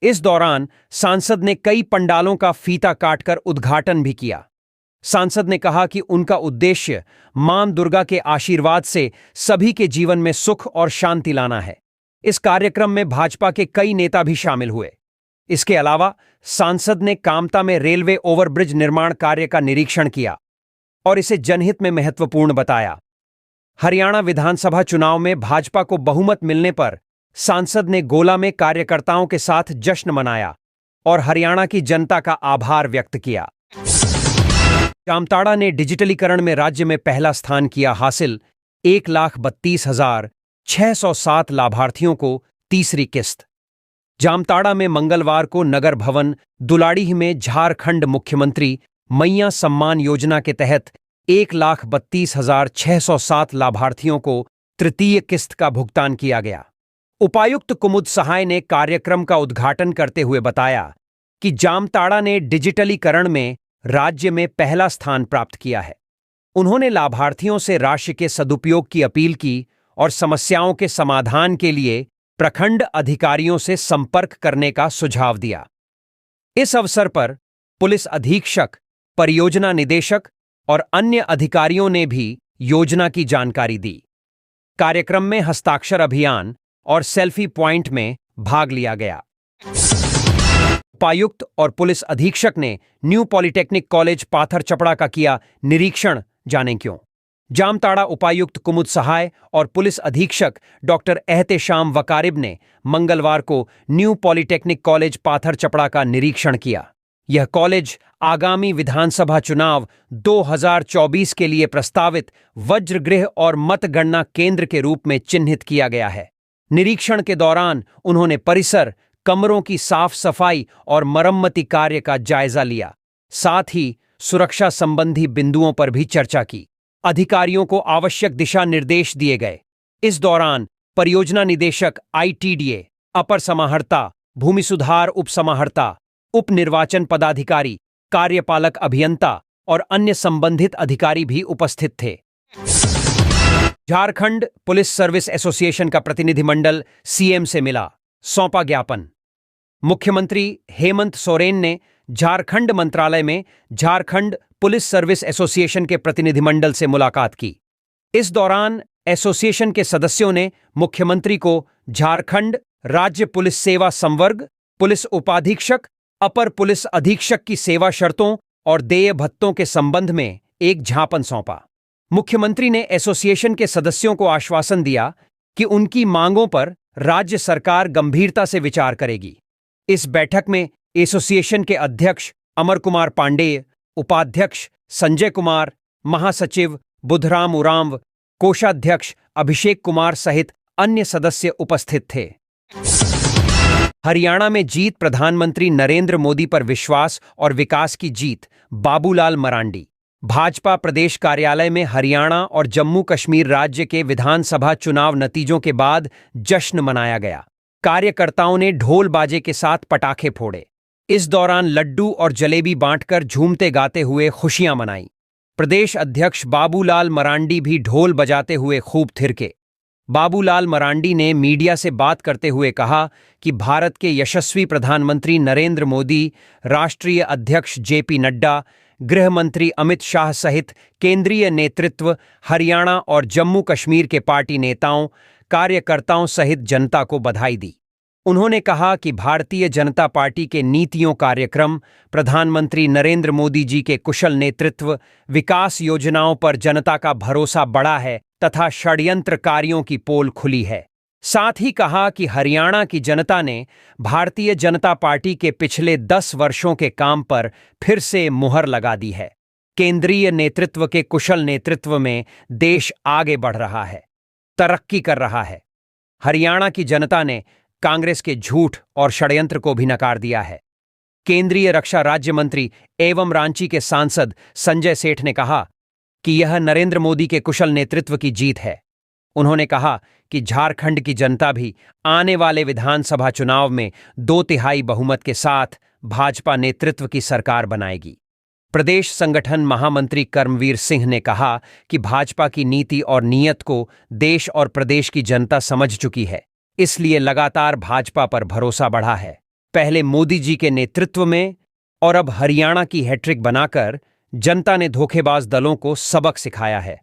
इस दौरान सांसद ने कई पंडालों का फीता काटकर उद्घाटन भी किया। सांसद ने कहा कि उनका उद्देश्य मां दुर्गा के आशीर्वाद से सभी के जीवन में सुख और शांति लाना है। इस कार्यक्रम में भाजपा के कई नेता भी शामिल हुए। इसके अलावा सांसद ने कामता में रेलवे ओवरब्रिज निर्माण कार्य का निरीक्षण किया और इसे जनहित में महत्वपूर्ण बताया। हरियाणा विधानसभा चुनाव में भाजपा को बहुमत मिलने पर सांसद ने गोला में कार्यकर्ताओं के साथ जश्न मनाया और हरियाणा की जनता का आभार व्यक्त किया। जामताड़ा ने डिजिटलीकरण में राज्य में पहला स्थान किया हासिल। 1,32,607 लाभार्थियों को तीसरी किस्त। जामताड़ा में मंगलवार को नगर भवन दुलाड़ीह में झारखंड मुख्यमंत्री मैया सम्मान योजना के तहत 1,32,607 लाभार्थियों को तृतीय किस्त का भुगतान किया गया। उपायुक्त कुमुद सहाय ने कार्यक्रम का उद्घाटन करते हुए बताया कि जामताड़ा ने डिजिटलीकरण में राज्य में पहला स्थान प्राप्त किया है। उन्होंने लाभार्थियों से राशि के सदुपयोग की अपील की और समस्याओं के समाधान के लिए प्रखंड अधिकारियों से संपर्क करने का सुझाव दिया। इस अवसर पर पुलिस अधीक्षक, परियोजना निदेशक और अन्य अधिकारियों ने भी योजना की जानकारी दी। कार्यक्रम में हस्ताक्षर अभियान और सेल्फी पॉइंट में भाग लिया गया। उपायुक्त और पुलिस अधीक्षक ने न्यू पॉलिटेक्निक कॉलेज पाथर चपड़ा का किया निरीक्षण, जाने क्यों। जामताड़ा उपायुक्त कुमुद सहाय और पुलिस अधीक्षक डॉक्टर एहतेशाम वकारिब ने मंगलवार को न्यू पॉलिटेक्निक कॉलेज पाथर चपड़ा का निरीक्षण किया। यह कॉलेज आगामी विधानसभा चुनाव 2024 के लिए प्रस्तावित वज्रगृह और मतगणना केंद्र के रूप में चिन्हित किया गया है। निरीक्षण के दौरान उन्होंने परिसर, कमरों की साफ सफाई और मरम्मती कार्य का जायजा लिया। साथ ही सुरक्षा संबंधी बिंदुओं पर भी चर्चा की। अधिकारियों को आवश्यक दिशा निर्देश दिए गए। इस दौरान परियोजना निदेशक आईटीडीए, अपर समाहर्ता, भूमि सुधार उप समाहर्ता, उप निर्वाचन पदाधिकारी, कार्यपालक अभियंता और अन्य संबंधित अधिकारी भी उपस्थित थे। झारखंड पुलिस सर्विस एसोसिएशन का प्रतिनिधिमंडल सीएम से मिला, सौंपा ज्ञापन। मुख्यमंत्री हेमंत सोरेन ने झारखंड मंत्रालय में झारखंड पुलिस सर्विस एसोसिएशन के प्रतिनिधिमंडल से मुलाकात की। इस दौरान एसोसिएशन के सदस्यों ने मुख्यमंत्री को झारखंड राज्य पुलिस सेवा संवर्ग, पुलिस उपाधीक्षक, अपर पुलिस अधीक्षक की सेवा शर्तों और देय भत्तों के संबंध में एक ज्ञापन सौंपा। मुख्यमंत्री ने एसोसिएशन के सदस्यों को आश्वासन दिया कि उनकी मांगों पर राज्य सरकार गंभीरता से विचार करेगी। इस बैठक में एसोसिएशन के अध्यक्ष अमर कुमार पांडेय, उपाध्यक्ष संजय कुमार, महासचिव बुधराम उरांव, कोषाध्यक्ष अभिषेक कुमार सहित अन्य सदस्य उपस्थित थे। हरियाणा में जीत, प्रधानमंत्री नरेंद्र मोदी पर विश्वास और विकास की जीत, बाबूलाल मरांडी। भाजपा प्रदेश कार्यालय में हरियाणा और जम्मू कश्मीर राज्य के विधानसभा चुनाव नतीजों के बाद जश्न मनाया गया। कार्यकर्ताओं ने ढोल बाजे के साथ पटाखे फोड़े। इस दौरान लड्डू और जलेबी बांटकर झूमते गाते हुए खुशियां मनाई। प्रदेश अध्यक्ष बाबूलाल मरांडी भी ढोल बजाते हुए खूब थिरके। बाबूलाल मरांडी ने मीडिया से बात करते हुए कहा कि भारत के यशस्वी प्रधानमंत्री नरेंद्र मोदी, राष्ट्रीय अध्यक्ष जेपी नड्डा, गृह मंत्री अमित शाह सहित केंद्रीय नेतृत्व हरियाणा और जम्मू कश्मीर के पार्टी नेताओं, कार्यकर्ताओं सहित जनता को बधाई दी। उन्होंने कहा कि भारतीय जनता पार्टी के नीतियों, कार्यक्रम, प्रधानमंत्री नरेंद्र मोदी जी के कुशल नेतृत्व, विकास योजनाओं पर जनता का भरोसा बढ़ा है तथा षड्यंत्रकारियों की पोल खुली है। साथ ही कहा कि हरियाणा की जनता ने भारतीय जनता पार्टी के पिछले 10 वर्षों के काम पर फिर से मुहर लगा दी है। केंद्रीय नेतृत्व के कुशल नेतृत्व में देश आगे बढ़ रहा है, तरक्की कर रहा है। हरियाणा की जनता ने कांग्रेस के झूठ और षड्यंत्र को भी नकार दिया है। केंद्रीय रक्षा राज्य मंत्री एवं रांची के सांसद संजय सेठ ने कहा कि यह नरेंद्र मोदी के कुशल नेतृत्व की जीत है। उन्होंने कहा कि झारखंड की जनता भी आने वाले विधानसभा चुनाव में 2/3 बहुमत के साथ भाजपा नेतृत्व की सरकार बनाएगी। प्रदेश संगठन महामंत्री कर्मवीर सिंह ने कहा कि भाजपा की नीति और नीयत को देश और प्रदेश की जनता समझ चुकी है, इसलिए लगातार भाजपा पर भरोसा बढ़ा है। पहले मोदी जी के नेतृत्व में और अब हरियाणा की हैट्रिक बनाकर जनता ने धोखेबाज दलों को सबक सिखाया है।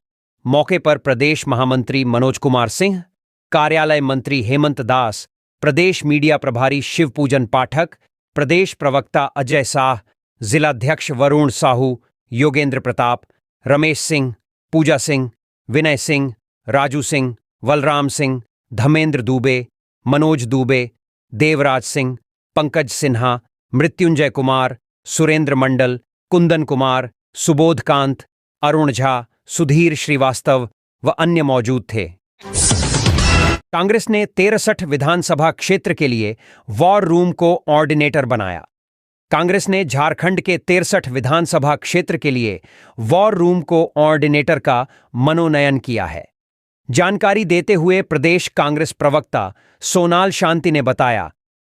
मौके पर प्रदेश महामंत्री मनोज कुमार सिंह, कार्यालय मंत्री हेमंत दास, प्रदेश मीडिया प्रभारी शिवपूजन पाठक, प्रदेश प्रवक्ता अजय शाह, जिलाध्यक्ष वरुण साहू, योगेंद्र प्रताप, रमेश सिंह, पूजा सिंह, विनय सिंह, राजू सिंह, बलराम सिंह, धर्मेंद्र दुबे, मनोज दुबे, देवराज सिंह, पंकज सिन्हा, मृत्युंजय कुमार, सुरेंद्र मंडल, कुंदन कुमार, सुबोध कांत, अरुण झा, सुधीर श्रीवास्तव व अन्य मौजूद थे। कांग्रेस ने 63 विधानसभा क्षेत्र के लिए वॉर रूम को ऑर्डिनेटर बनाया। कांग्रेस ने झारखंड के 63 विधानसभा क्षेत्र के लिए वॉर रूम को ऑर्डिनेटर का मनोनयन किया है। जानकारी देते हुए प्रदेश कांग्रेस प्रवक्ता सोनाल शांति ने बताया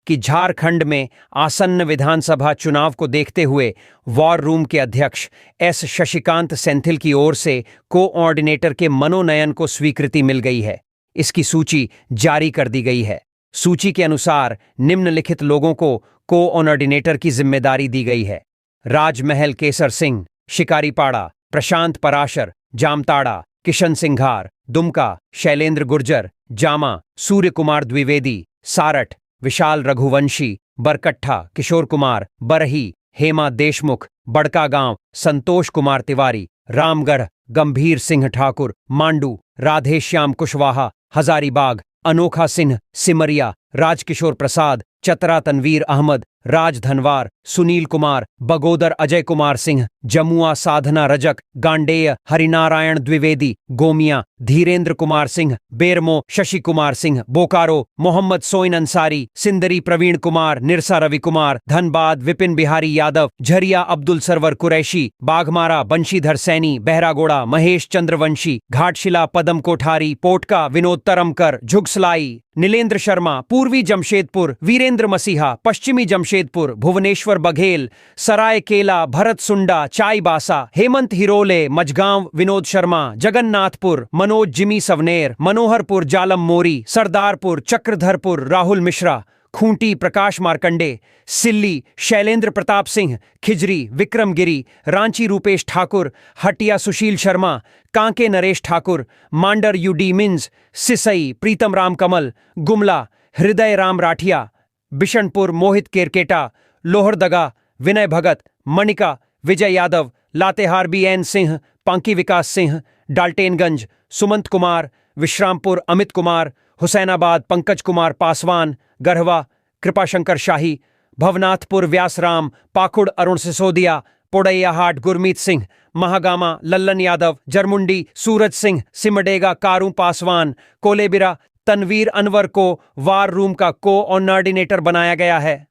कि झारखंड में आसन्न विधानसभा चुनाव को देखते हुए वॉर रूम के अध्यक्ष एस शशिकांत सेंथिल की ओर से कोऑर्डिनेटर के मनोनयन को स्वीकृति मिल गई है। इसकी सूची जारी कर दी गई है। सूची के अनुसार निम्नलिखित लोगों को कोऑर्डिनेटर की जिम्मेदारी दी गई है: राजमहल केसर सिंह, शिकारीपाड़ा, प्रशांत पराशर, जामताड़ा, किशन सिंघार, दुमका, शैलेंद्र गुर्जर, जामा, सूर्य कुमार द्विवेदी, सारठ, विशाल रघुवंशी, बरकट्ठा, किशोर कुमार, बरही, हेमा देशमुख, बड़का गांव, संतोष कुमार तिवारी, रामगढ़, गंभीर सिंह ठाकुर, मांडू, राधेश्याम कुशवाहा, हजारीबाग, अनोखा सिंह, सिमरिया, राजकिशोर प्रसाद, चतरा तनवीर अहमद, राज धनवार, सुनील कुमार, बगोदर अजय कुमार सिंह, जमुआ साधना रजक, गांडेय हरिनारायण द्विवेदी, गोमिया धीरेन्द्र कुमार सिंह, बेरमो शशि कुमार सिंह, बोकारो मोहम्मद सोइन अंसारी, सिंदरी प्रवीण कुमार, निरसा रवि कुमार, धनबाद विपिन बिहारी यादव, झरिया अब्दुल सरवर कुरैशी, बाघमारा बंशीधर सैनी, बहरागोड़ा महेश चंद्रवंशी, घाटशिला पदम कोठारी, पोटका विनोद तरमकर, झुगसलाई नीलेंद्र शर्मा, पूर्वी जमशेदपुर वीरेंद्र नरेंद्र मसीहा, पश्चिमी जमशेदपुर, भुवनेश्वर बघेल, सरायकेला, भरत सुंडा, चाईबासा, हेमंत हिरोले, मझगांव, विनोद शर्मा, जगन्नाथपुर, मनोज जिमी सवनेर, मनोहरपुर, जालम मोरी, सरदारपुर, चक्रधरपुर, राहुल मिश्रा, खूंटी, प्रकाश मार्कंडे, सिल्ली, शैलेंद्र प्रताप सिंह, खिजरी, विक्रम गिरी, रांची, रूपेश ठाकुर, हटिया, सुशील शर्मा, कांके, नरेश ठाकुर, मांडर, यूडी मिंज, सिसई, प्रीतम राम कमल, गुमला, हृदय राम राठिया, बिशनपुर, मोहित केरकेटा, लोहरदगा, विनय भगत, मणिका, विजय यादव, लातेहार, BN सिंह, पांकी विकास सिंह, डाल्टेनगंज, सुमंत कुमार, विश्रामपुर, अमित कुमार, हुसैनाबाद, पंकज कुमार पासवान, गढ़वा, कृपाशंकर शाही, भवनाथपुर, व्यासराम, पाखुड़, अरुण सिसोदिया, पोड़ैयाहाट, गुरमीत सिंह, महागामा, लल्लन यादव, जरमुंडी, सूरज सिंह, सिमडेगा, कारू पासवान, कोलेबिरा, तनवीर अनवर को वार रूम का कोऑर्डिनेटर बनाया गया है।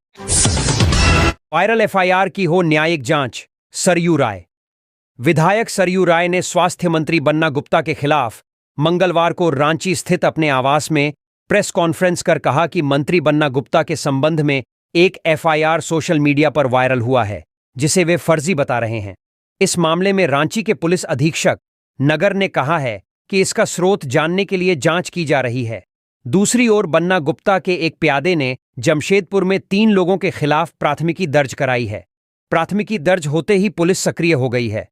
वायरल FIR की हो न्यायिक जांच, सरयू राय। विधायक सरयू राय ने स्वास्थ्य मंत्री बन्ना गुप्ता के खिलाफ मंगलवार को रांची स्थित अपने आवास में प्रेस कॉन्फ्रेंस कर कहा कि मंत्री बन्ना गुप्ता के संबंध में एक FIR सोशल मीडिया पर वायरल हुआ है, जिसे वे फर्जी बता रहे हैं। इस मामले में रांची के पुलिस अधीक्षक नगर ने कहा है कि इसका स्रोत जानने के लिए जांच की जा रही है। दूसरी ओर बन्ना गुप्ता के एक प्यादे ने जमशेदपुर में 3 लोगों के खिलाफ प्राथमिकी दर्ज कराई है। प्राथमिकी दर्ज होते ही पुलिस सक्रिय हो गई है।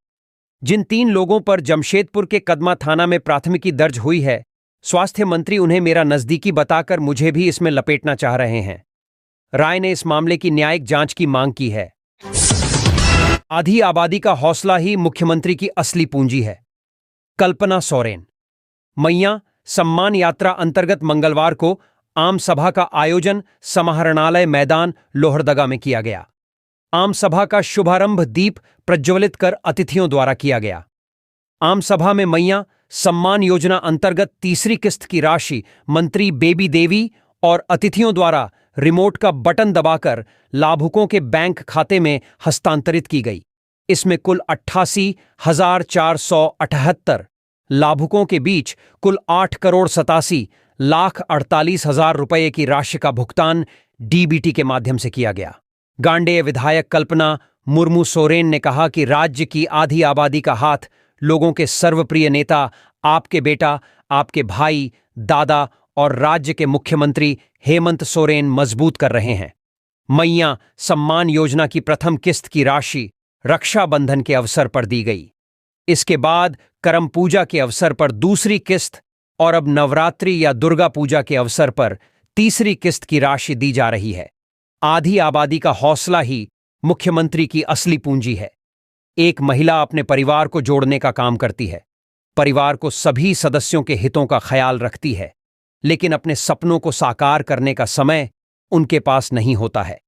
जिन 3 लोगों पर जमशेदपुर के कदमा थाना में प्राथमिकी दर्ज हुई है, स्वास्थ्य मंत्री उन्हें मेरा नजदीकी बताकर मुझे भी इसमें लपेटना चाह रहे हैं। राय ने इस मामले की न्यायिक जांच की मांग की है। आधी आबादी का हौसला ही मुख्यमंत्री की असली पूंजी है। कल्पना सोरेन। मैया सम्मान यात्रा अंतर्गत मंगलवार को आम सभा का आयोजन समाहरणालय मैदान लोहरदगा में किया गया। आम सभा का शुभारंभ दीप प्रज्वलित कर अतिथियों द्वारा किया गया। आम सभा में मैया सम्मान योजना अंतर्गत तीसरी किस्त की राशि मंत्री बेबी देवी और अतिथियों द्वारा रिमोट का बटन दबाकर लाभुकों के बैंक खाते में हस्तांतरित की गई। इसमें कुल 88,478 लाभुकों के बीच कुल 8,87,48,000 रुपये की राशि का भुगतान DBT के माध्यम से किया गया। गांडेय विधायक कल्पना मुर्मू सोरेन ने कहा कि राज्य की आधी आबादी का हाथ लोगों के सर्वप्रिय नेता, आपके बेटा, आपके भाई, दादा और राज्य के मुख्यमंत्री हेमंत सोरेन मजबूत कर रहे हैं। मैया सम्मान योजना की प्रथम किस्त की राशि रक्षाबंधन के अवसर पर दी गई। इसके बाद करम पूजा के अवसर पर दूसरी किस्त और अब नवरात्रि या दुर्गा पूजा के अवसर पर तीसरी किस्त की राशि दी जा रही है। आधी आबादी का हौसला ही मुख्यमंत्री की असली पूंजी है। एक महिला अपने परिवार को जोड़ने का काम करती है, परिवार को सभी सदस्यों के हितों का ख्याल रखती है, लेकिन अपने सपनों को साकार करने का समय उनके पास नहीं होता है।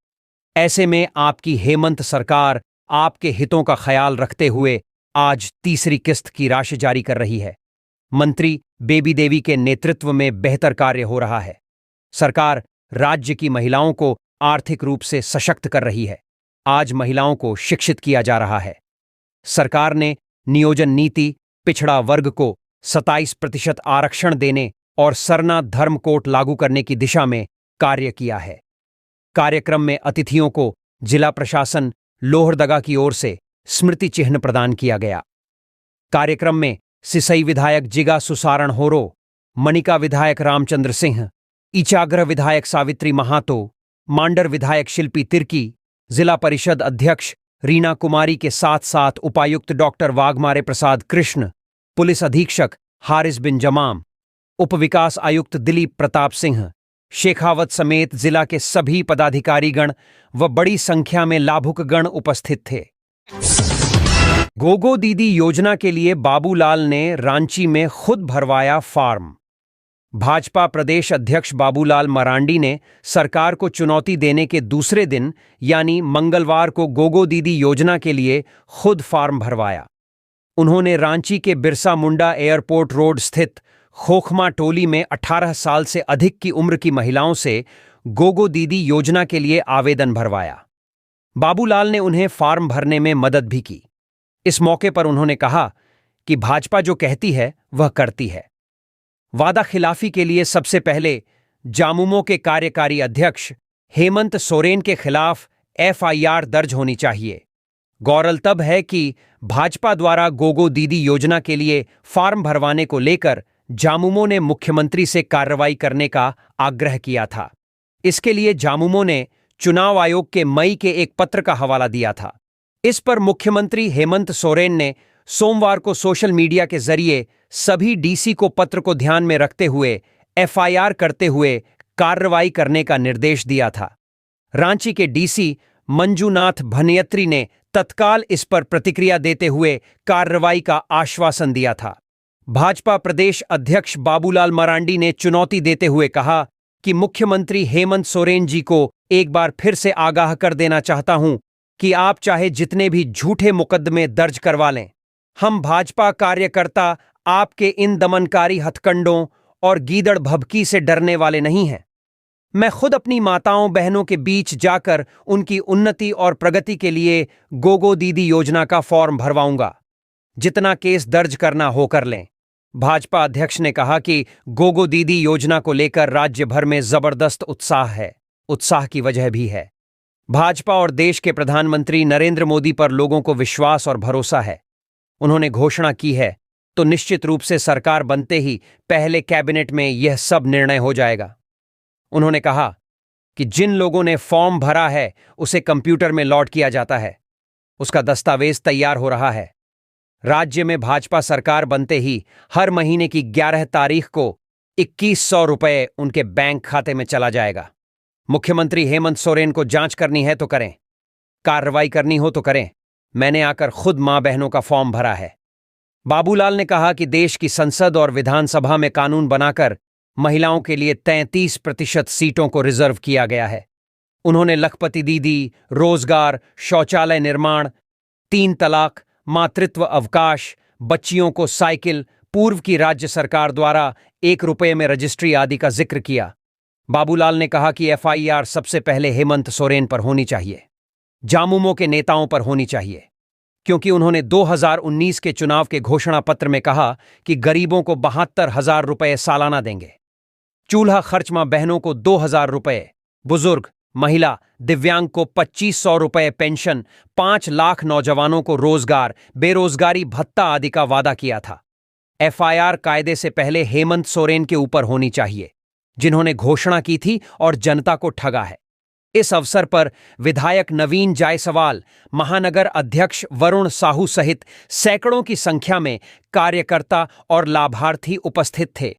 ऐसे में आपकी हेमंत सरकार आपके हितों का ख्याल रखते हुए आज तीसरी किस्त की राशि जारी कर रही है। मंत्री बेबी देवी के नेतृत्व में बेहतर कार्य हो रहा है। सरकार राज्य की महिलाओं को आर्थिक रूप से सशक्त कर रही है। आज महिलाओं को शिक्षित किया जा रहा है। सरकार ने नियोजन नीति, पिछड़ा वर्ग को 27% आरक्षण देने और सरना धर्म कोड लागू करने की दिशा में कार्य किया है। कार्यक्रम में अतिथियों को जिला प्रशासन लोहरदगा की ओर से स्मृति चिन्ह प्रदान किया गया। कार्यक्रम में सिसई विधायक जिगा सुसारण होरो, मनिका विधायक रामचंद्र सिंह, इचाग्रह विधायक सावित्री महातो, मांडर विधायक शिल्पी तिर्की, जिला परिषद अध्यक्ष रीना कुमारी के साथ साथ उपायुक्त डॉक्टर वाघमारे प्रसाद कृष्ण, पुलिस अधीक्षक हारिस बिन जमाम, उपविकास आयुक्त दिलीप प्रताप सिंह, शेखावत समेत जिला के सभी पदाधिकारीगण व बड़ी संख्या में लाभुकगण उपस्थित थे। गोगो दीदी योजना के लिए बाबूलाल ने रांची में खुद भरवाया फॉर्म। भाजपा प्रदेश अध्यक्ष बाबूलाल मरांडी ने सरकार को चुनौती देने के दूसरे दिन यानी मंगलवार को गोगो दीदी योजना के लिए खुद फॉर्म भरवाया। उन्होंने रांची के बिरसा मुंडा एयरपोर्ट रोड स्थित खोखमा टोली में 18 साल से अधिक की उम्र की महिलाओं से गोगो दीदी योजना के लिए आवेदन भरवाया। बाबूलाल ने उन्हें फॉर्म भरने में मदद भी की। इस मौके पर उन्होंने कहा कि भाजपा जो कहती है वह करती है। वादा खिलाफी के लिए सबसे पहले जामुमो के कार्यकारी अध्यक्ष हेमंत सोरेन के खिलाफ एफआईआर दर्ज होनी चाहिए। गौरतलब है कि भाजपा द्वारा गोगो दीदी योजना के लिए फॉर्म भरवाने को लेकर झामुमो ने मुख्यमंत्री से कार्रवाई करने का आग्रह किया था। इसके लिए झामुमो ने चुनाव आयोग के मई के एक पत्र का हवाला दिया था। इस पर मुख्यमंत्री हेमंत सोरेन ने सोमवार को सोशल मीडिया के जरिए सभी डीसी को पत्र को ध्यान में रखते हुए एफआईआर करते हुए कार्रवाई करने का निर्देश दिया था। रांची के डीसी मंजूनाथ भनयत्री ने तत्काल इस पर प्रतिक्रिया देते हुए कार्रवाई का आश्वासन दिया था। भाजपा प्रदेश अध्यक्ष बाबूलाल मरांडी ने चुनौती देते हुए कहा कि मुख्यमंत्री हेमंत सोरेन जी को एक बार फिर से आगाह कर देना चाहता हूं कि आप चाहे जितने भी झूठे मुकदमे दर्ज करवा लें, हम भाजपा कार्यकर्ता आपके इन दमनकारी हथकंडों और गीदड़ भभकी से डरने वाले नहीं हैं। मैं खुद अपनी माताओं बहनों के बीच जाकर उनकी उन्नति और प्रगति के लिए गोगो दीदी योजना का फॉर्म भरवाऊंगा। जितना केस दर्ज करना हो कर लें। भाजपा अध्यक्ष ने कहा कि गोगो दीदी योजना को लेकर राज्य भर में जबरदस्त उत्साह है। उत्साह की वजह भी है। भाजपा और देश के प्रधानमंत्री नरेंद्र मोदी पर लोगों को विश्वास और भरोसा है। उन्होंने घोषणा की है तो निश्चित रूप से सरकार बनते ही पहले कैबिनेट में यह सब निर्णय हो जाएगा। उन्होंने कहा कि जिन लोगों ने फॉर्म भरा है उसे कंप्यूटर में लॉड किया जाता है। उसका दस्तावेज तैयार हो रहा है। राज्य में भाजपा सरकार बनते ही हर महीने की 11 तारीख को 2100 रुपए उनके बैंक खाते में चला जाएगा। मुख्यमंत्री हेमंत सोरेन को जांच करनी है तो करें, कार्रवाई करनी हो तो करें। मैंने आकर खुद मां बहनों का फॉर्म भरा है। बाबूलाल ने कहा कि देश की संसद और विधानसभा में कानून बनाकर महिलाओं के लिए 33% सीटों को रिजर्व किया गया है। उन्होंने लखपति दीदी, रोजगार, शौचालय निर्माण, 3 तलाक, मातृत्व अवकाश, बच्चियों को साइकिल, पूर्व की राज्य सरकार द्वारा 1 रुपये में रजिस्ट्री आदि का जिक्र किया। बाबूलाल ने कहा कि एफआईआर सबसे पहले हेमंत सोरेन पर होनी चाहिए, झामुमो के नेताओं पर होनी चाहिए, क्योंकि उन्होंने 2019 के चुनाव के घोषणा पत्र में कहा कि गरीबों को 72,000 रुपये सालाना देंगे, चूल्हा खर्च मां बहनों को 2,000 रुपये, बुजुर्ग, महिला, दिव्यांग को 2,500 रुपये पेंशन, 5 लाख नौजवानों को रोजगार, बेरोजगारी भत्ता आदि का वादा किया था। एफआईआर कायदे से पहले हेमंत सोरेन के ऊपर होनी चाहिए, जिन्होंने घोषणा की थी और जनता को ठगा है। इस अवसर पर विधायक नवीन जायसवाल, महानगर अध्यक्ष वरुण साहू सहित सैकड़ों की संख्या में कार्यकर्ता और लाभार्थी उपस्थित थे।